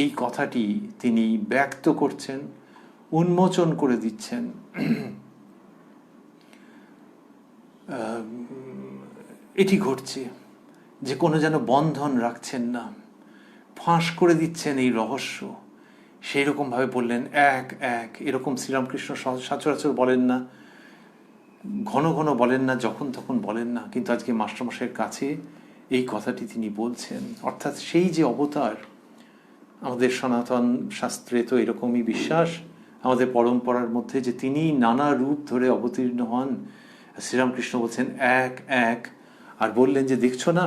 এই কথাটি তিনি ব্যক্ত করছেন, উন্মোচন করে দিচ্ছেন। এটি ঘটছে যে কোনো যেন বন্ধন রাখছেন না, ফাঁস করে দিচ্ছেন এই রহস্য। সেই রকমভাবে বললেন এক এক। এরকম শ্রীরামকৃষ্ণ সচরাচর বলেন না, ঘন ঘন বলেন না, যখন তখন বলেন না, কিন্তু আজকে মাস্টারমশাইয়ের কাছে এই কথাটি তিনি বলছেন। অর্থাৎ সেই যে অবতার, আমাদের সনাতন শাস্ত্রে তো এরকমই বিশ্বাস, আমাদের পরম্পরার মধ্যে, যে তিনি নানা রূপ ধরে অবতীর্ণ হন। শ্রীরামকৃষ্ণ বলছেন এক এক, আর বললেন যে দেখছো না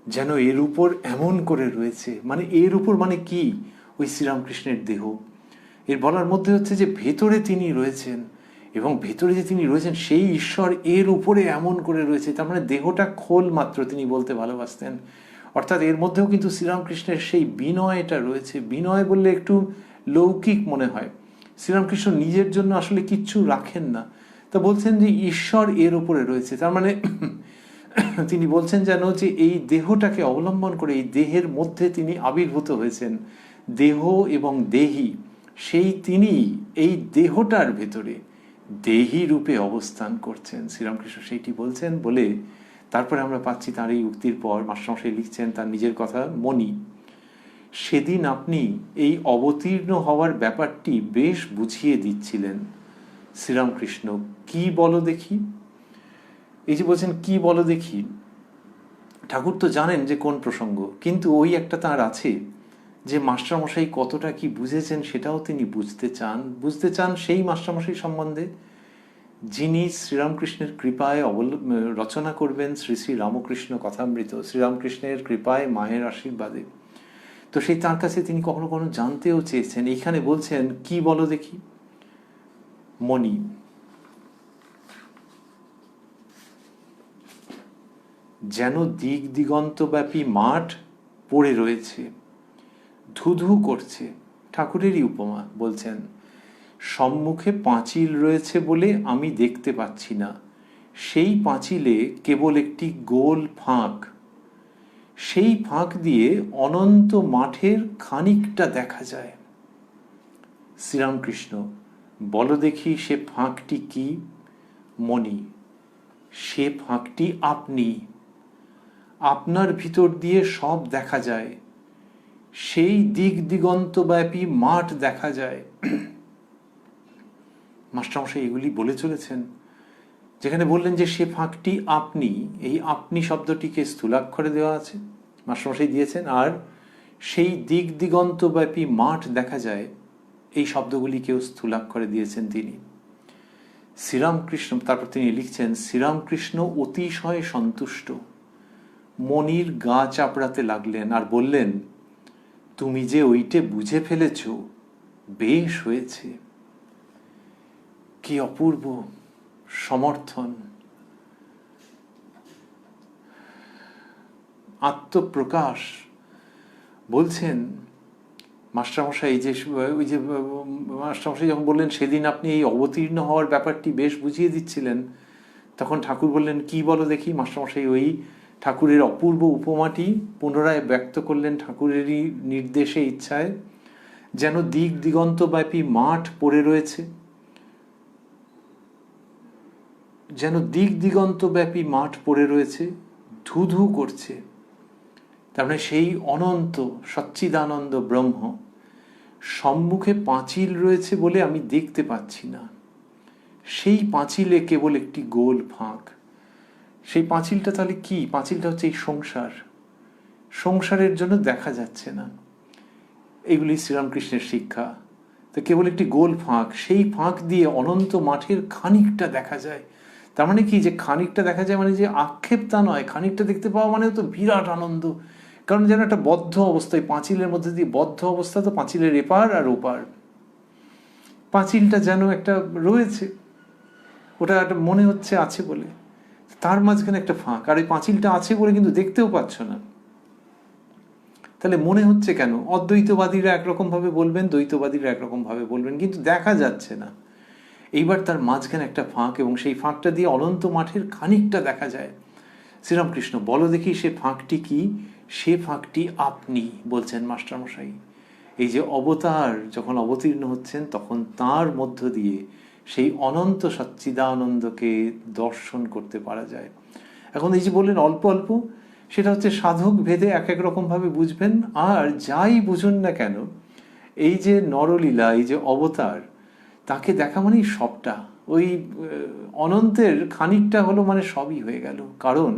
যেন এর উপর এমন করে রয়েছে। মানে এর উপর মানে কি? ওই শ্রীরামকৃষ্ণের দেহ। এর বলার মধ্যে হচ্ছে যে ভেতরে তিনি রয়েছেন, এবং ভেতরে যে তিনি রয়েছেন সেই ঈশ্বর এর উপরে এমন করে রয়েছে। তার মানে দেহটা খোল মাত্র, তিনি বলতে ভালোবাসতেন। অর্থাৎ এর মধ্যেও কিন্তু শ্রীরামকৃষ্ণের সেই বিনয়টা রয়েছে। বিনয় বললে একটু লৌকিক মনে হয়, শ্রীরামকৃষ্ণ নিজের জন্য আসলে কিচ্ছু রাখেন না। তা বলছেন যে ঈশ্বর এর উপরে রয়েছে। তার মানে তিনি বলছেন যেন যে এই দেহটাকে অবলম্বন করে, এই দেহের মধ্যে তিনি আবির্ভূত হয়েছেন। দেহ এবং দেহি, সেই তিনি এই দেহটার ভেতরে দেহি রূপে অবস্থান করছেন। শ্রীরামকৃষ্ণ সেইটি বলছেন বলে তারপরে আমরা পাচ্ছি তার এই উক্তির পর মাস্টারমশাই লিখছেন তার নিজের কথা, মনি, সেদিন আপনি এই অবতীর্ণ হওয়ার ব্যাপারটি বেশ বুঝিয়ে দিচ্ছিলেন। শ্রীরামকৃষ্ণ, কি বলো দেখি? এই যে বলছেন কি বলো দেখি, ঠাকুর তো জানেন যে কোন প্রসঙ্গ, কিন্তু ওই একটা তার আছে যে মাস্টারমশাই কতটা কি বুঝেছেন সেটাও তিনি বুঝতে চান সেই মাস্টারমশাই সম্বন্ধে যিনি শ্রীরামকৃষ্ণের কৃপায় রচনা করবেন শ্রী শ্রী রামকৃষ্ণ কথামৃত, শ্রীরামকৃষ্ণের কৃপায়, মায়ের আশীর্বাদে। তো সেই তার কাছে তিনি কখনো কখনো জানতেও চেয়েছেন। এইখানে বলছেন কি বলো দেখি, মনি, যেন দিক দিগন্তব্যাপী মাঠ পড়ে রয়েছে, ধুধু করছে। ঠাকুরেরই উপমা বলছেন, সম্মুখে পাঁচিল রয়েছে বলে আমি দেখতে পাচ্ছি না, সেই পাঁচিলে কেবল একটি গোল ফাঁক, সেই ফাঁক দিয়ে অনন্ত মাঠের খানিকটা দেখা যায়। শ্রীরামকৃষ্ণ, বলো দেখি সে ফাঁকটি কি? মনি, সে ফাঁকটি আপনি, আপনার ভিতর দিয়ে সব দেখা যায়, সেই দিক দিগন্তব্যাপী মাঠ দেখা যায়। মাস্টারমশাই এগুলি বলে চলেছেন, যেখানে বললেন যে সে ফাঁকটি আপনি, এই আপনি শব্দটিকে স্থূলাক্ষরে দেওয়া আছে, মাস্টারমশাই দিয়েছেন, আর সেই দিক দিগন্তব্যাপী মাঠ দেখা যায়, এই শব্দগুলিকেও স্থূলাক্ষরে দিয়েছেন তিনি। শ্রীরামকৃষ্ণ, তারপর তিনি লিখছেন, শ্রীরামকৃষ্ণ অতিশয় সন্তুষ্ট, মনির গা চাপড়াতে লাগলেন আর বললেন, তুমি যে ওইটে বুঝে ফেলেছ, বেশ হয়েছে। কি অপূর্ব সমর্থন, আত্মপ্রকাশ। বলছেন মাস্টারমশাই, ওই যে মাস্টারমশাই যখন বললেন সেদিন আপনি এই অবতীর্ণ হওয়ার ব্যাপারটি বেশ বুঝিয়ে দিচ্ছিলেন, তখন ঠাকুর বললেন কি বলো দেখি। মাস্টারমশাই ওই ঠাকুরের অপূর্ব উপমাটি পুনরায় ব্যক্ত করলেন ঠাকুরেরই নির্দেশে, ইচ্ছায়, যেন দিক দিগন্তব্যাপী মাঠ পড়ে রয়েছে, যেন দিক দিগন্তব্যাপী মাঠ পড়ে রয়েছে, ধুধু করছে। তার মানে সেই অনন্ত সচ্চিদানন্দ ব্রহ্ম, সম্মুখে পাঁচিল রয়েছে বলে আমি দেখতে পাচ্ছি না, সেই পাঁচিলে কেবল একটি গোল ফাঁক। সেই পাঁচিলটা তাহলে কি? পাঁচিলটা হচ্ছে এই সংসার, সংসারের জন্য দেখা যাচ্ছে না। এগুলি শ্রীরামকৃষ্ণের শিক্ষা। তো কেবল একটি গোল ফাঁক, সেই ফাঁক দিয়ে অনন্ত মাঠের খানিকটা দেখা যায়। তার মানে কি, যে খানিকটা দেখা যায় মানে যে আক্ষেপ তা নয়, খানিকটা দেখতে পাওয়া মানে তো বিরাট আনন্দ। কারণ যেন একটা বদ্ধ অবস্থায়, পাঁচিলের মধ্যে দিয়ে বদ্ধ অবস্থা, তো পাঁচিলের এপার আর ওপার, পাঁচিলটা যেন একটা রয়েছে, ওটা একটা মনে হচ্ছে আছে বলে, তার মাঝখানে একটা ফাঁক, আর এই পাঁচিলটা আছে বলে কিন্তু দেখতেও পাচ্ছ না। তাহলে মনে হচ্ছে কেন? অদ্বৈতবাদীরা একরকম ভাবে বলবেন, দ্বৈতবাদীরা একরকম ভাবে বলবেন, কিন্তু দেখা যাচ্ছে না। এইবার তার মাঝখানে একটা ফাঁক, এবং সেই ফাঁকটা দিয়ে অনন্ত মাঠের খানিকটা দেখা যায়। শ্রীরামকৃষ্ণ বলো দেখি সে ফাঁকটি কি? সে ফাঁকটি আপনি, বলছেন মাস্টারমশাই। এই যে অবতার যখন অবতীর্ণ হচ্ছেন, তখন তার মধ্য দিয়ে সেই অনন্ত সচ্চিদানন্দকে দর্শন করতে পারা যায়। এখন এই যে বললেন অল্প অল্প, সেটা হচ্ছে সাধক ভেদে এক এক রকম ভাবে বুঝবেন। আর যাই বুঝুন না কেন, এই যে নরলীলা, এই যে অবতার, তাকে দেখা মানেই সবটা, ওই অনন্তের খানিকটা হলো মানে সবই হয়ে গেল। কারণ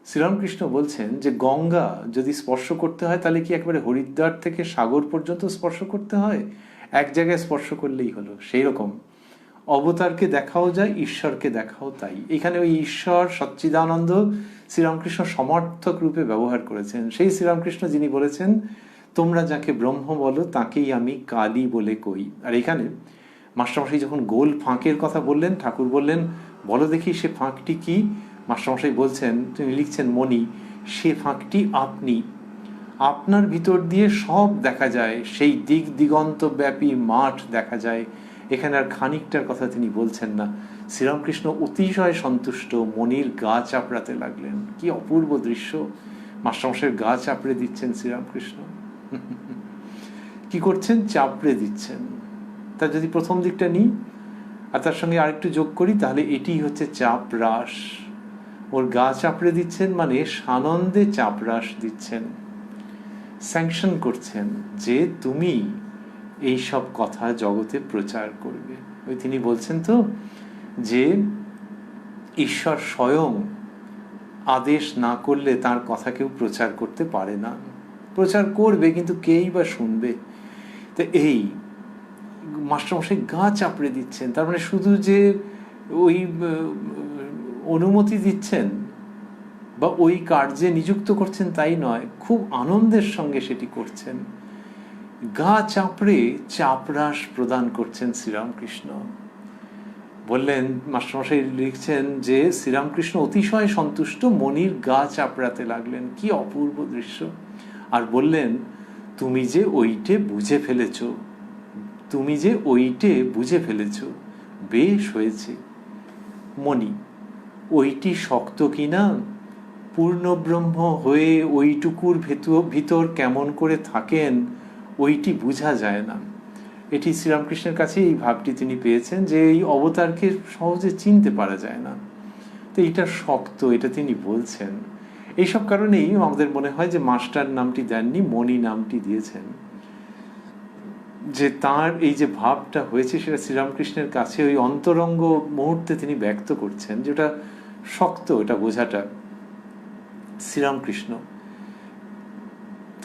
শ্রীরামকৃষ্ণ বলছেন যে গঙ্গা যদি স্পর্শ করতে হয়, তাহলে কি একবারে হরিদ্বার থেকে সাগর পর্যন্ত স্পর্শ করতে হয়? এক জায়গায় স্পর্শ করলেই হলো। সেই রকম অবতারকে দেখাও যায়, ঈশ্বরকে দেখাও তাই। এখানে ওই ঈশ্বর সচ্চিদানন্দ শ্রীরামকৃষ্ণ সমর্থক রূপে ব্যবহার করেছেন। সেই শ্রীরামকৃষ্ণ যিনি বলেছেন, তোমরা যাকে ব্রহ্ম বলো তাকেই আমি কালী বলে কই। আর এখানে মাস্টারমশাই যখন গোল ফাঁকের কথা বললেন, ঠাকুর বললেন বলো দেখি সে ফাঁকটি কি? মাস্টারমশাই বলছেন, তিনি লিখছেন, মণি, সে ফাঁকটি আপনি। আপনার ভিতর দিয়ে সব দেখা যায়, সেই দিক দিগন্ত ব্যাপী মাঠ দেখা যায়। এখানে আর খানিকটার কথা তিনি বলছেন না। শ্রীরামকৃষ্ণ অতিশয় সন্তুষ্ট, মনির গা চাপড়াতে লাগলেন। কি অপূর্ব দৃশ্য! মাস্টারমশাইয়ের গা চাপড়ে দিচ্ছেন শ্রীরামকৃষ্ণ। কি করছেন? চাপড়ে দিচ্ছেন। তার যদি প্রথম দিকটা নিই আর তার সঙ্গে আরেকটু যোগ করি, তাহলে এটি হচ্ছে চাপরাস। ওর গা চাপড়ে দিচ্ছেন মানে সানন্দে চাপরাস দিচ্ছেন, স্যাংশন করছেন যে তুমি এই সব কথা জগতে প্রচার করবে। ওই তিনি বলছেন তো যে ঈশ্বর স্বয়ং আদেশ না করলে তার কথা কেউ প্রচার করতে পারে না। প্রচার করবে কিন্তু কেই বা শুনবে। তো এই মাস্টারমশাই গা চাপড়ে দিচ্ছেন, তার মানে শুধু যে ওই অনুমতি দিচ্ছেন বা ওই কার্যে নিযুক্ত করছেন তাই নয়, খুব আনন্দের সঙ্গে সেটি করছেন। গা চাপড়ে চাপরাস প্রদান করছেন শ্রীরামকৃষ্ণ। বললেন, মাস্টারমশাই লিখছেন যে শ্রীরামকৃষ্ণ অতিশয় সন্তুষ্ট, মনির গা চাপড়াতে লাগলেন। কি অপূর্ব দৃশ্য! আর বললেন, তুমি যে ওইটে বুঝে ফেলেছ, তুমি যে ওইটে বুঝে ফেলেছ, বেশ হয়েছে। মনি, ওইটি শক্ত কিনা, পূর্ণব্রহ্ম হয়ে ওইটুকুর ভিতর কেমন করে থাকেন, ওইটি বোঝা যায় না। এটি শ্রীরামকৃষ্ণের কাছে এই ভাবটি তিনি পেয়েছেন যে এই অবতারকে সহজে চিনতে পারা যায় না। তো এটা শক্ত, এটা তিনি বলছেন। এইসব কারণেই আমাদের মনে হয় যে মাস্টার নামটি দেননি, মণি নামটি দিয়েছেন। যে তার এই যে ভাবটা হয়েছে, সেটা শ্রীরামকৃষ্ণের কাছে ওই অন্তরঙ্গ মুহূর্তে তিনি ব্যক্ত করছেন, যেটা শক্ত, এটা বোঝাটা। শ্রীরামকৃষ্ণ,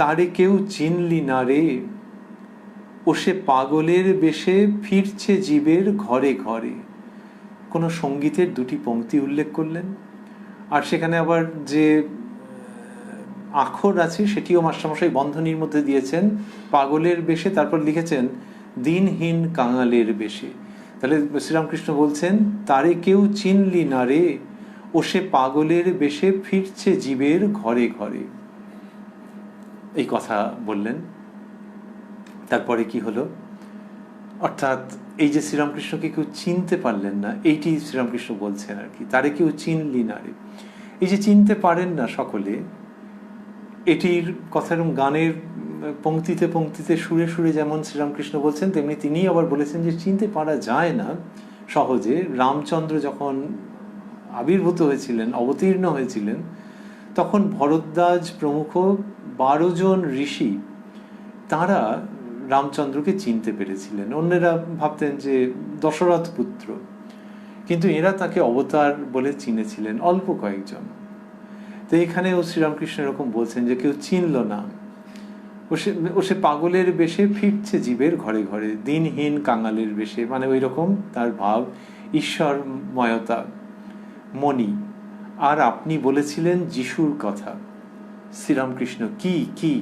তারে কেউ চিনলি না রে, ও সে পাগলের বেশে ফিরছে জীবের ঘরে ঘরে। কোনো সঙ্গীতের দুটি পংক্তি উল্লেখ করলেন, আর সেখানে আবার যে আখর আছে সেটিও মাস্টারমশাই বন্ধনীর মধ্যে দিয়েছেন, পাগলের বেশে, তারপর লিখেছেন দিনহীন কাঙালের বেশে। তাহলে শ্রীরামকৃষ্ণ বলছেন, তারে কেউ চিনলি না রে, ও সে পাগলের বেশে ফিরছে জীবের ঘরে ঘরে। এই কথা বললেন। তারপরে কি হলো? অর্থাৎ এই যে শ্রীরামকৃষ্ণকে কেউ চিনতে পারলেন না, এইটি শ্রীরামকৃষ্ণ বলছেন আর কি, তারে কেউ চিনলি না রে। এই যে চিনতে পারেন না সকলে, এটির কথা এবং গানের পংক্তিতে পংক্তিতে সুরে সুরে যেমন শ্রীরামকৃষ্ণ বলছেন, তেমনি তিনি আবার বলেছেন যে চিনতে পারা যায় না সহজে। রামচন্দ্র যখন আবির্ভূত হয়েছিলেন, অবতীর্ণ হয়েছিলেন, তখন ভরদ্বাজ প্রমুখ 12 জন ঋষি, তারা রামচন্দ্রকে চিনতে পেরেছিলেন। অন্যেরা ভাবতেন যে দশরথ পুত্র, কিন্তু এরা তাকে অবতার বলে চিনেছিলেন অল্প কয়েকজন। তো এখানেও শ্রীরামকৃষ্ণ এরকম বলছেন যে কেউ চিনল না, ও সে পাগলের বেশে ফিরছে জীবের ঘরে ঘরে, দিনহীন কাঙালের বেশে, মানে ওই রকম তার ভাব, ঈশ্বরময়তা। মণি, আর আপনি বলেছিলেন যিশুর কথা। শ্রীরামকৃষ্ণ, কি কি?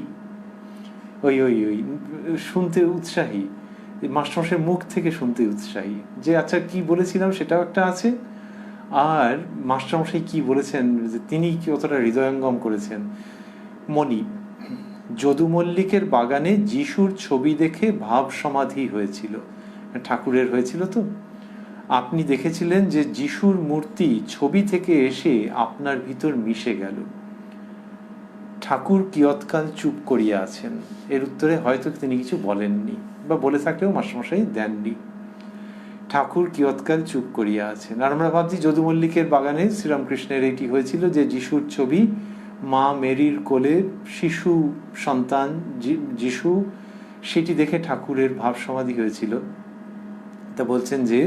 ওই ওই ওই শুনতে উৎসাহী, মাস্টারমশাইয়ের মুখ থেকে শুনতে উৎসাহী, যে আচ্ছা কি বলেছিলাম সেটাও একটা আছে, আর মাস্টারমশাই কি বলেছেন, যে তিনি কতটা হৃদয়ঙ্গম করেছেন। মণি, যদু মল্লিকের বাগানে যিশুর ছবি দেখে ভাব সমাধি হয়েছিল, ঠাকুরের হয়েছিল তো। আপনি দেখেছিলেন যে যিশুর মূর্তি ছবি থেকে এসে আপনার ভিতর মিশে গেল। ঠাকুর কিয়ৎকাল চুপ করিয়া আছেন। এর উত্তরে হয়তো তিনি কিছু বলেননি, বা বলে থাকলেও মাস্টারমশাই দেননি। ঠাকুর কিয়ৎকাল চুপ করিয়া আছেন। আর আমরা ভাবছি যদু মল্লিকের বাগানে শ্রীরামকৃষ্ণের এটি হয়েছিল যে যিশুর ছবি, মা মেরির কোলে শিশু সন্তান যিশু, সেটি দেখে ঠাকুরের ভাব সমাধি হয়েছিল। তা বলছেন যে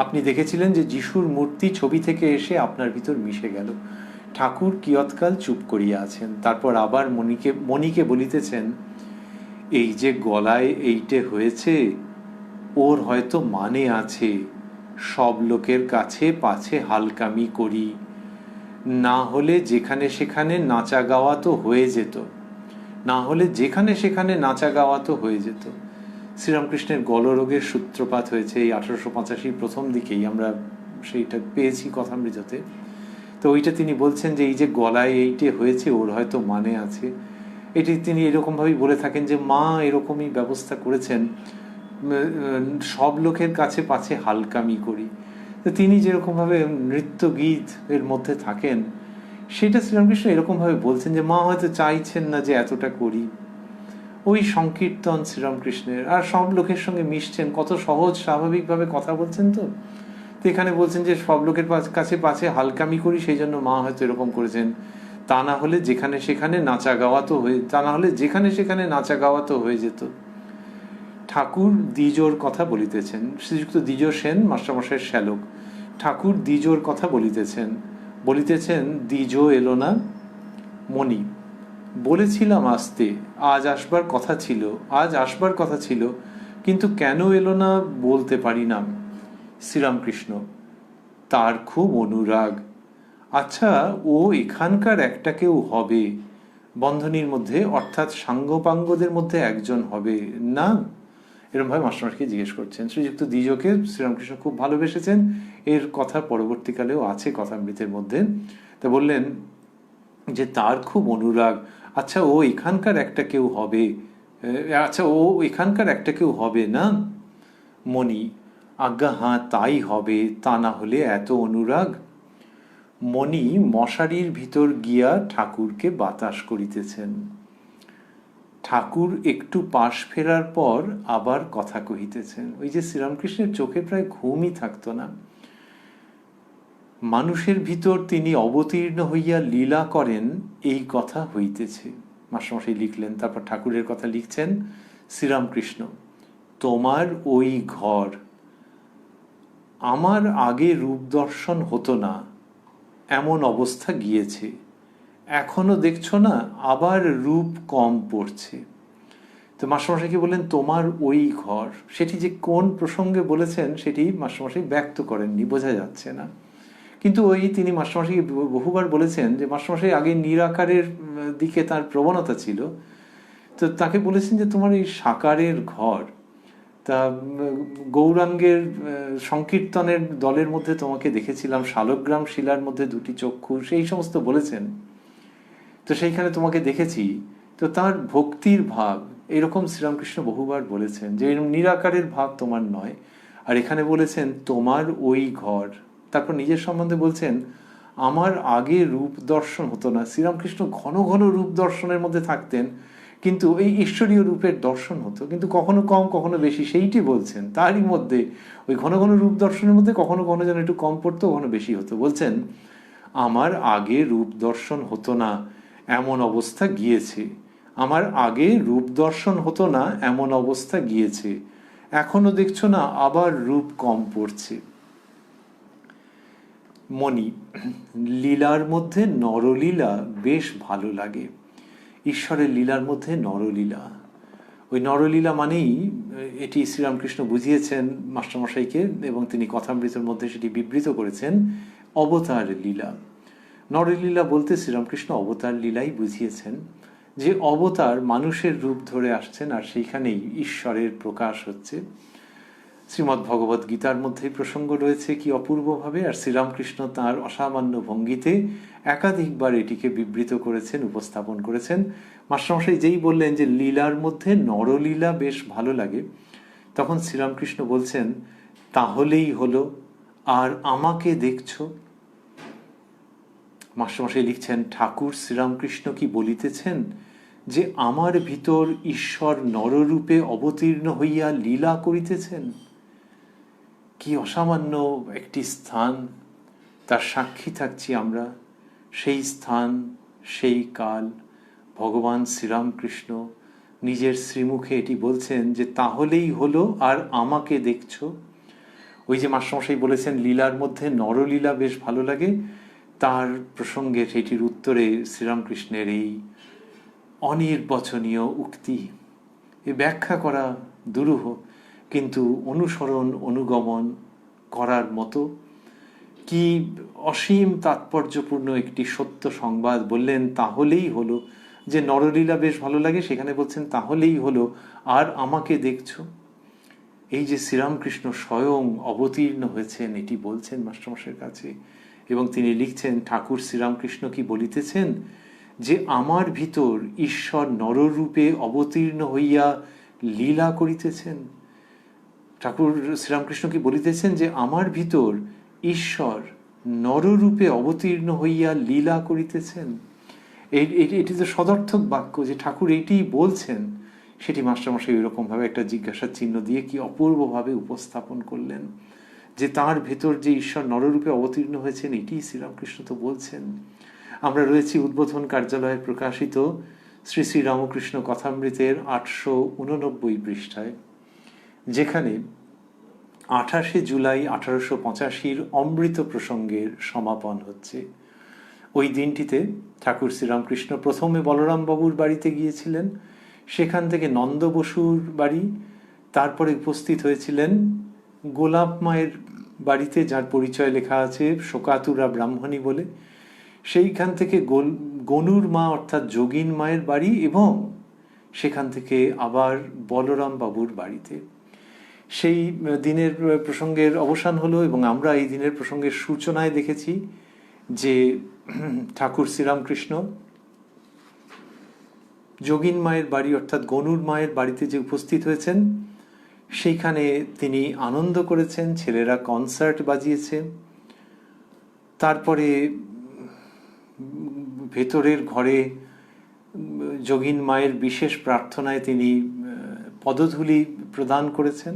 আপনি দেখেছিলেন যে যিশুর মূর্তি ছবি থেকে এসে আপনার ভিতর মিশে গেল। ঠাকুর কিয়ৎকাল চুপ করিয়া আছেন। তারপর আবার মণিকে বলিতেছেন, এই যে গলায় এইটে হয়েছে, ওর হয়তো মানে আছে, সব লোকের কাছে পাছে হালকামি করি, না হলে যেখানে সেখানে নাচা গাওয়া তো হয়ে যেত, না হলে যেখানে সেখানে নাচা গাওয়া তো হয়ে যেত। শ্রীরামকৃষ্ণের গলরোগের সূত্রপাত হয়েছে এই 1885 প্রথম দিকেই, আমরা সেইটা পেয়েছি কথামৃততে। তো ওইটা তিনি বলছেন যে এই যে গলায় এইটে হয়েছে, ওর হয়তো মানে আছে। এটি তিনি এরকমভাবেই বলে থাকেন যে মা এরকমই ব্যবস্থা করেছেন, সব লোকের কাছে পাছে হালকামি করি। তো তিনি যেরকমভাবে নৃত্য গীত এর মধ্যে থাকেন, সেটা শ্রীরামকৃষ্ণ এরকমভাবে বলছেন যে মা হয়তো চাইছেন না যে এতটা করি। ওই সংকীর্তন শ্রীরামকৃষ্ণের, আর সব লোকের সঙ্গে মিশছেন, কত সহজ স্বাভাবিকভাবে কথা বলছেন। তো এখানে বলছেন যে সব লোকের কাছে পাছে হালকামি করি, সেই জন্য মা হয়তো এরকম করেছেন। তা না হলে যেখানে সেখানে নাচা গাওয়া তো হয়ে যেত। ঠাকুর দ্বিজোর কথা বলিতেছেন। শ্রীযুক্ত দ্বিজ সেন মাস্টারমশাইয়ের শ্যালক। ঠাকুর দ্বিজোর কথা বলিতেছেন দ্বিজ এলো না। মণি, বলেছিলাম আসতে, আজ আসবার কথা ছিল, কিন্তু কেন এলো না বলতে পারি না। শ্রীরামকৃষ্ণ, তার খুব অনুরাগ। আচ্ছা, ও এখানকার একটা কেউ হবে, বন্ধনীর মধ্যে, অর্থাৎ সাঙ্গপাঙ্গদের মধ্যে একজন হবে না? এরকমভাবে মাস্টারমশাইকে জিজ্ঞেস করছেন। শ্রীযুক্ত দ্বিজকে শ্রীরামকৃষ্ণ খুব ভালোবেসেছেন, এর কথা পরবর্তীকালেও আছে কথামৃতের মধ্যে। তা বললেন যে তার খুব অনুরাগ। আচ্ছা, ও এখানকার একটা কেউ হবে না? মণি, আজ্ঞা হাঁ, তাই হবে, তা না হলে এত অনুরাগ। মণি মশারির ভিতর গিয়া ঠাকুরকে বাতাস করিতেছেন। ঠাকুর একটু পাশ ফেরার পর আবার কথা কহিতেছেন। ওই যে শ্রীরামকৃষ্ণের চোখে প্রায় ঘুমই থাকতো না। মানুষের ভিতর তিনি অবতীর্ণ হইয়া লীলা করেন, এই কথা হইতেছে। মাস্টারমশাই লিখলেন। তারপর ঠাকুরের কথা লিখছেন শ্রীরামকৃষ্ণ, তোমার ওই ঘর, আমার আগে রূপ দর্শন হতো না, এমন অবস্থা গিয়েছে। এখনো দেখছো না, আবার রূপ কম পড়ছে। তো মাস্টারমশাইকে বললেন তোমার ওই ঘর, সেটি যে কোন প্রসঙ্গে বলেছেন সেটি মাস্টারমশাই ব্যক্ত করেননি, বোঝা যাচ্ছে না। কিন্তু ওই তিনি মাস্টারমশাইকে বহুবার বলেছেন যে মাস্টারমশাই আগে নিরাকারের দিকে তার প্রবণতা ছিল, তো তাকে বলেছেন যে তোমার এই সাকারের ঘর। তা গৌরাঙ্গের সংকীর্তনের দলের মধ্যে তোমাকে দেখেছিলাম, শালগ্রাম শিলার মধ্যে দুটি চক্ষু, সেই সমস্ত বলেছেন। তো সেইখানে তোমাকে দেখেছি। তো তার ভক্তির ভাব এরকম শ্রীরামকৃষ্ণ বহুবার বলেছেন যে এরকম নিরাকারের ভাব তোমার নয়। আর এখানে বলেছেন তোমার ওই ঘর। তারপর নিজের সম্বন্ধে বলছেন আমার আগে রূপ দর্শন হতো না। শ্রীরামকৃষ্ণ ঘন ঘন রূপ দর্শনের মধ্যে থাকতেন, কিন্তু এই ঈশ্বরীয় রূপের দর্শন হতো, কিন্তু কখনো কম কখনো বেশি, সেইটি বলছেন। তারই মধ্যে ওই ঘন ঘন রূপ দর্শনের মধ্যে কখনো কখনো যেন একটু কম পড়তো, কখনো বেশি হতো। বলছেন আমার আগে রূপ দর্শন হতো না, এমন অবস্থা গিয়েছে। আমার আগে রূপ দর্শন হতো না এমন অবস্থা গিয়েছে, এখনো দেখছো না আবার রূপ কম পড়ছে। মণি, লীলার মধ্যে নরলীলা বেশ ভালো লাগে। ঈশ্বরের লীলার মধ্যে নরলীলা, ওই নরলীলা মানেই এটি শ্রীরামকৃষ্ণ বুঝিয়েছেন মাস্টারমশাইকে, এবং তিনি কথামৃতের মধ্যে সেটি বিবৃত করেছেন অবতার লীলা। নরলীলা বলতে শ্রীরামকৃষ্ণ অবতার লীলাই বুঝিয়েছেন, যে অবতার মানুষের রূপ ধরে আসছেন আর সেইখানেই ঈশ্বরের প্রকাশ হচ্ছে। শ্রীমদ্ ভগবদ্ গীতার মধ্যেই প্রসঙ্গ রয়েছে কি অপূর্বভাবে, আর শ্রীরামকৃষ্ণ তাঁর অসামান্য ভঙ্গিতে একাধিকবার এটিকে বিবৃত করেছেন, উপস্থাপন করেছেন। মাস্টারমশাই যেই বললেন যে লীলার মধ্যে নরলীলা বেশ ভালো লাগে, তখন শ্রীরামকৃষ্ণ বলছেন তাহলেই হলো, আর আমাকে দেখছো। মাস্টারমশাই লিখছেন, ঠাকুর শ্রীরামকৃষ্ণ কি বলিতেছেন যে আমার ভিতর ঈশ্বর নররূপে অবতীর্ণ হইয়া লীলা করিতেছেন। কি অসামান্য একটি স্থান, তার সাক্ষী থাকছি আমরা। সেই স্থান, সেই কাল, ভগবান শ্রীরামকৃষ্ণ নিজের শ্রীমুখে এটি বলছেন যে তাহলেই হলো, আর আমাকে দেখছো। ওই যে মাস্টারমশাই বলেছেন লীলার মধ্যে নরলীলা বেশ ভালো লাগে, তার প্রসঙ্গে সেটির উত্তরে শ্রীরামকৃষ্ণের এই অনির্বচনীয় উক্তি। এ ব্যাখ্যা করা দুরূহ, কিন্তু অনুসরণ অনুগমন করার মতো। কি অসীম তাৎপর্যপূর্ণ একটি সত্য সংবাদ বললেন, তাহলেই হলো, যে নরলীলা বেশ ভালো লাগে সেখানে বলছেন তাহলেই হলো, আর আমাকে দেখছো। এই যে শ্রীরামকৃষ্ণ স্বয়ং অবতীর্ণ হয়েছেন এটি বলছেন মাস্টারমশাইয়ের কাছে, এবং তিনি লিখছেন ঠাকুর শ্রীরামকৃষ্ণ কি বলিতেছেন যে আমার ভিতর ঈশ্বর নররূপে অবতীর্ণ হইয়া লীলা করিতেছেন। ঠাকুর শ্রীরামকৃষ্ণ কি বলিতেছেন যে আমার ভিতর ঈশ্বর নররূপে অবতীর্ণ হইয়া লীলা করিতেছেন। এটি তো সদর্থক বাক্য, যে ঠাকুর এইটিই বলছেন, সেটি মাস্টারমশাই এরকমভাবে একটা জিজ্ঞাসার চিহ্ন দিয়ে কি অপূর্বভাবে উপস্থাপন করলেন, যে তার ভেতর যে ঈশ্বর নররূপে অবতীর্ণ হয়েছেন এটিই শ্রীরামকৃষ্ণ তো বলছেন। আমরা রয়েছি উদ্বোধন কার্যালয়ে প্রকাশিত শ্রী শ্রী রামকৃষ্ণ কথামৃতের 889 পৃষ্ঠায়, যেখানে 28 জুলাই 1885 অমৃত প্রসঙ্গের সমাপন হচ্ছে। ওই দিনটিতে ঠাকুর শ্রীরামকৃষ্ণ প্রথমে বলরাম বাবুর বাড়িতে গিয়েছিলেন, সেখান থেকে নন্দ বসুর বাড়ি, তারপরে উপস্থিত হয়েছিলেন গোলাপ মায়ের বাড়িতে, যার পরিচয় লেখা আছে শোকাতুরা ব্রাহ্মণী বলে, সেইখান থেকে গনুর মা অর্থাৎ যোগিন মায়ের বাড়ি, এবং সেখান থেকে আবার বলরাম বাবুর বাড়িতে। সেই দিনের প্রসঙ্গের অবসান হলো, এবং আমরা এই দিনের প্রসঙ্গের সূচনায় দেখেছি যে ঠাকুর শ্রীরামকৃষ্ণ যোগিন মায়ের বাড়ি অর্থাৎ গনুর মায়ের বাড়িতে যে উপস্থিত হয়েছেন, সেইখানে তিনি আনন্দ করেছেন, ছেলেরা কনসার্ট বাজিয়েছে। তারপরে ভেতরের ঘরে যোগিন মায়ের বিশেষ প্রার্থনায় তিনি পদধূলি প্রদান করেছেন।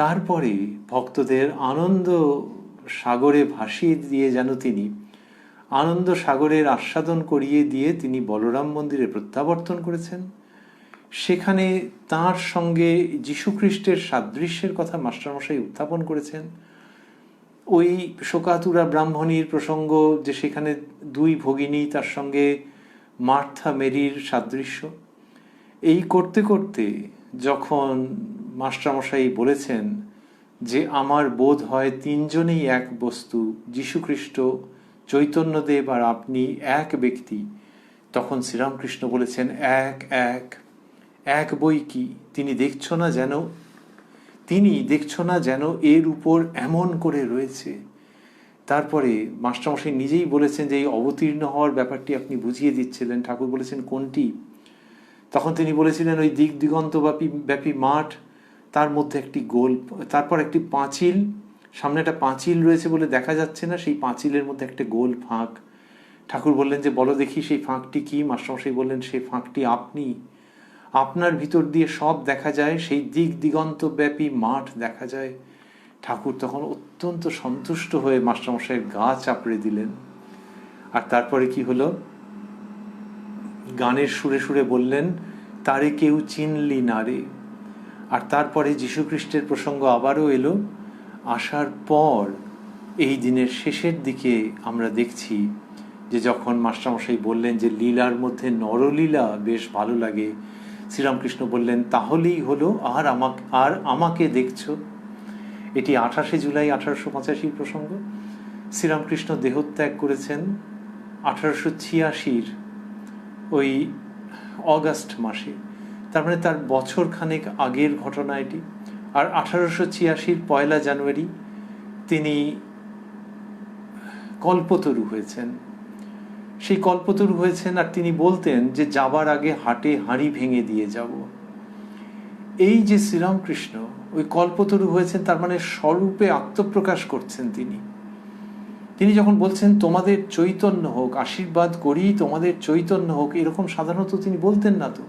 তারপরে ভক্তদের আনন্দ সাগরে ভাসিয়ে দিয়ে যেন তিনি আনন্দ সাগরের আস্বাদন করিয়ে দিয়ে তিনি বলরাম মন্দিরে প্রত্যাবর্তন করেছেন। সেখানে তার সঙ্গে যীশুখ্রিস্টের সাদৃশ্যের কথা মাস্টারমশাই উত্থাপন করেছেন। ওই শোকাতুরা ব্রাহ্মণীর প্রসঙ্গ, যে সেখানে দুই ভগিনী, তার সঙ্গে মার্থা মেরির সাদৃশ্য। এই করতে করতে যখন মাস্টারমশাই বলেছেন যে আমার বোধ হয় তিনজনেই এক বস্তু, যীশুখ্রিস্ট, চৈতন্যদেব আর আপনি এক ব্যক্তি, তখন শ্রীরামকৃষ্ণ বলেছেন এক এক এক বই কি, তিনি দেখছো না যেন এর উপর এমন করে রয়েছে। তারপরে মাস্টারমশাই নিজেই বলেছেন যে এই অবতীর্ণ হওয়ার ব্যাপারটি আপনি বুঝিয়ে দিচ্ছিলেন। ঠাকুর বলেছেন কোনটি? তখন তিনি বলেছিলেন ওই দিক দিগন্ত ব্যাপী মাঠ, তার মধ্যে একটি গোল, তারপর একটি পাঁচিল, সামনে একটা পাঁচিল রয়েছে বলে দেখা যাচ্ছে না, সেই পাঁচিলের মধ্যে একটা গোল ফাঁক। ঠাকুর বললেন যে বলো দেখি সেই ফাঁকটি কি? মাস্টারমশাই বললেন সেই ফাঁকটি আপনি, আপনার ভিতর দিয়ে সব দেখা যায়, সেই দিক দিগন্ত ব্যাপী মাঠ দেখা যায়। ঠাকুর তখন অত্যন্ত সন্তুষ্ট হয়ে মাস্টারমশাইয়ের গা চাপড়ে দিলেন। আর তারপরে কি হলো? গানের সুরে সুরে বললেন, তারে কেউ চিনলি না রে। আর তারপরে যীশুখ্রিস্টের প্রসঙ্গ আবারও এলো। আসার পর এই দিনের শেষের দিকে আমরা দেখছি যে যখন মাস্টারমশাই বললেন যে লীলার মধ্যে নরলীলা বেশ ভালো লাগে, শ্রীরামকৃষ্ণ বললেন তাহলেই হলো, আর আমাকে দেখছো। এটি 28শে জুলাই 1885 প্রসঙ্গ। শ্রীরামকৃষ্ণ দেহত্যাগ করেছেন 1886 ওই অগাস্ট মাসে, তার মানে তার বছর খানেক আগের ঘটনা এটি। আর 1886 1 জানুয়ারি তিনি কল্পতরু হয়েছেন। সেই কল্পতরু হয়েছেন, আর তিনি বলতেন যে যাবার আগে হাটে হাঁড়ি ভেঙে দিয়ে যাব। এই যে শ্রীরামকৃষ্ণ ওই কল্পতরু হয়েছেন, তার মানে স্বরূপে আত্মপ্রকাশ করছেন তিনি। তিনি যখন বলছেন তোমাদের চৈতন্য হোক, আশীর্বাদ করি তোমাদের চৈতন্য হোক, এরকম সাধারণত তিনি বলতেন না তো।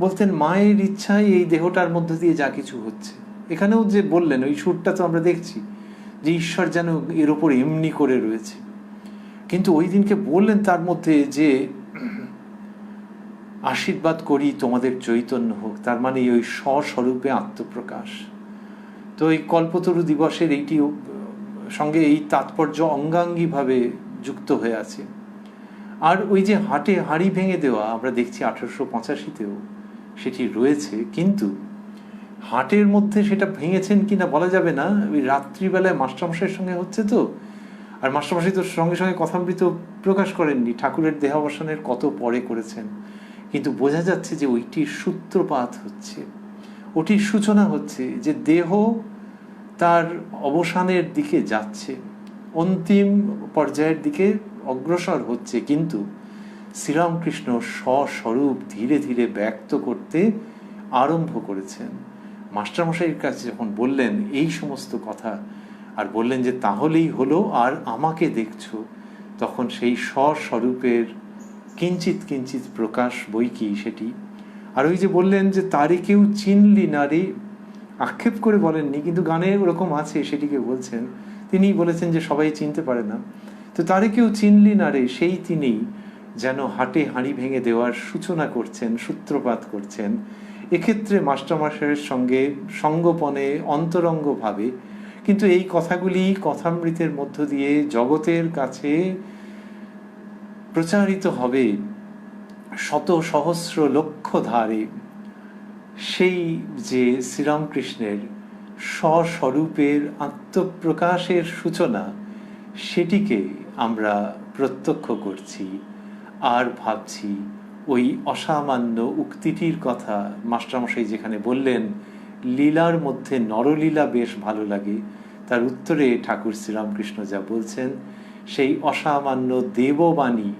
বলতেন মায়ের ইচ্ছায় এই দেহটার মধ্যে দিয়ে যা কিছু হচ্ছে। এখানেও যে বললেন ওই সুরটা তো আমরা দেখছি যে ঈশ্বর যেন এর ওপর এমনি করে রয়েছে। কিন্তু ওই দিনকে বললেন তার মধ্যে যে আশীর্বাদ করি তোমাদের চৈতন্য হোক, তার মানে ওই স্বস্বরূপে আত্মপ্রকাশ। তো এই কল্পতরু দিবসের এইটি সঙ্গে এই তাৎপর্য অঙ্গাঙ্গিভাবে যুক্ত হয়ে আছে। আর ওই যে হাটে হাঁড়ি ভেঙে দেওয়া আমরা দেখছি 1885তেও সেটি রয়েছে, কিন্তু হাটের মধ্যে সেটা ভেঙেছেন কিনা বলা যাবে না। ওই রাত্রিবেলায় মাস্টারমশাইয়ের সঙ্গে হচ্ছে তো, আর মাস্টারমশাই তো সঙ্গে সঙ্গে কথামৃত প্রকাশ করেননি, ঠাকুরের দেহাবসানের কত পরে করেছেন। কিন্তু বোঝা যাচ্ছে যে ওইটির সূত্রপাত হচ্ছে, ওটির সূচনা হচ্ছে, যে দেহ তার অবসানের দিকে যাচ্ছে, অন্তিম পর্যায়ের দিকে অগ্রসর হচ্ছে। কিন্তু শ্রীরামকৃষ্ণ স্বস্বরূপ ধীরে ধীরে ব্যক্ত করতে আরম্ভ করেছেন। মাস্টারমশাইয়ের কাছে যখন বললেন এই সমস্ত কথা, আর বললেন যে তাহলেই হলো, আর আমাকে দেখছো, তখন সেই স্বস্বরূপের কিঞ্চিত কিঞ্চিত প্রকাশ বই কি সেটি। আর ওই যে বললেন যে তারে কেউ চিনলি না রে, আক্ষেপ করে বলেননি, কিন্তু গানে ওরকম আছে, সেটিকে বলছেন। তিনি বলেছেন যে সবাই চিনতে পারে না, তো তারে কেউ চিনলি না রে, সেই তিনি যেন হাটে হাঁড়ি ভেঙে দেওয়ার সূচনা করছেন, সূত্রপাত করছেন। এক্ষেত্রে মাস্টারমশাইয়ের সঙ্গে সঙ্গোপনে অন্তরঙ্গভাবে, কিন্তু এই কথাগুলি কথামৃতের মধ্য দিয়ে জগতের কাছে প্রচারিত হবে শত সহস্র লক্ষ ধারে। সেই যে শ্রীরামকৃষ্ণের স্বস্বরূপের আত্মপ্রকাশের সূচনা, সেটিকে আমরা প্রত্যক্ষ করছি। আর ভাবছি ওই অসামান্য উক্তিটির কথা মাস্টারমশাই যেখানে বললেন লীলার মধ্যে নরলীলা বেশ ভালো লাগে, তার উত্তরে ঠাকুর শ্রীরামকৃষ্ণ যা বলছেন সেই অসামান্য দেববাণী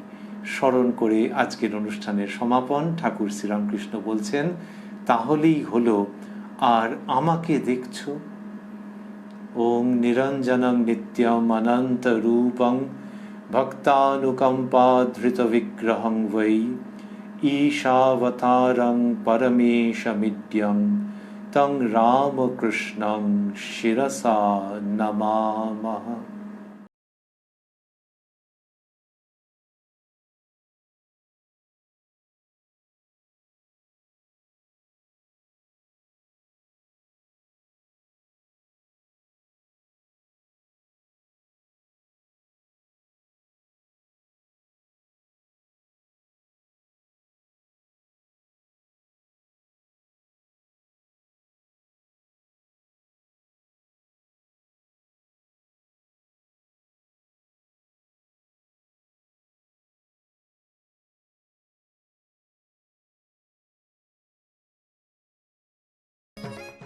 স্মরণ করে আজকের অনুষ্ঠানের সমাপন। ঠাকুর শ্রীরামকৃষ্ণ বলছেন তাহলেই হলো, আর আমাকে দেখছো। ওং নিরঞ্জনং নিত্যম অনন্ত রূপং ভক্তানুকম্পাধৃত বিগ্রহং বৈ ঈশাবতারং পরমেশমিদ্যং তং রামকৃষ্ণং শিরসা নমামঃ।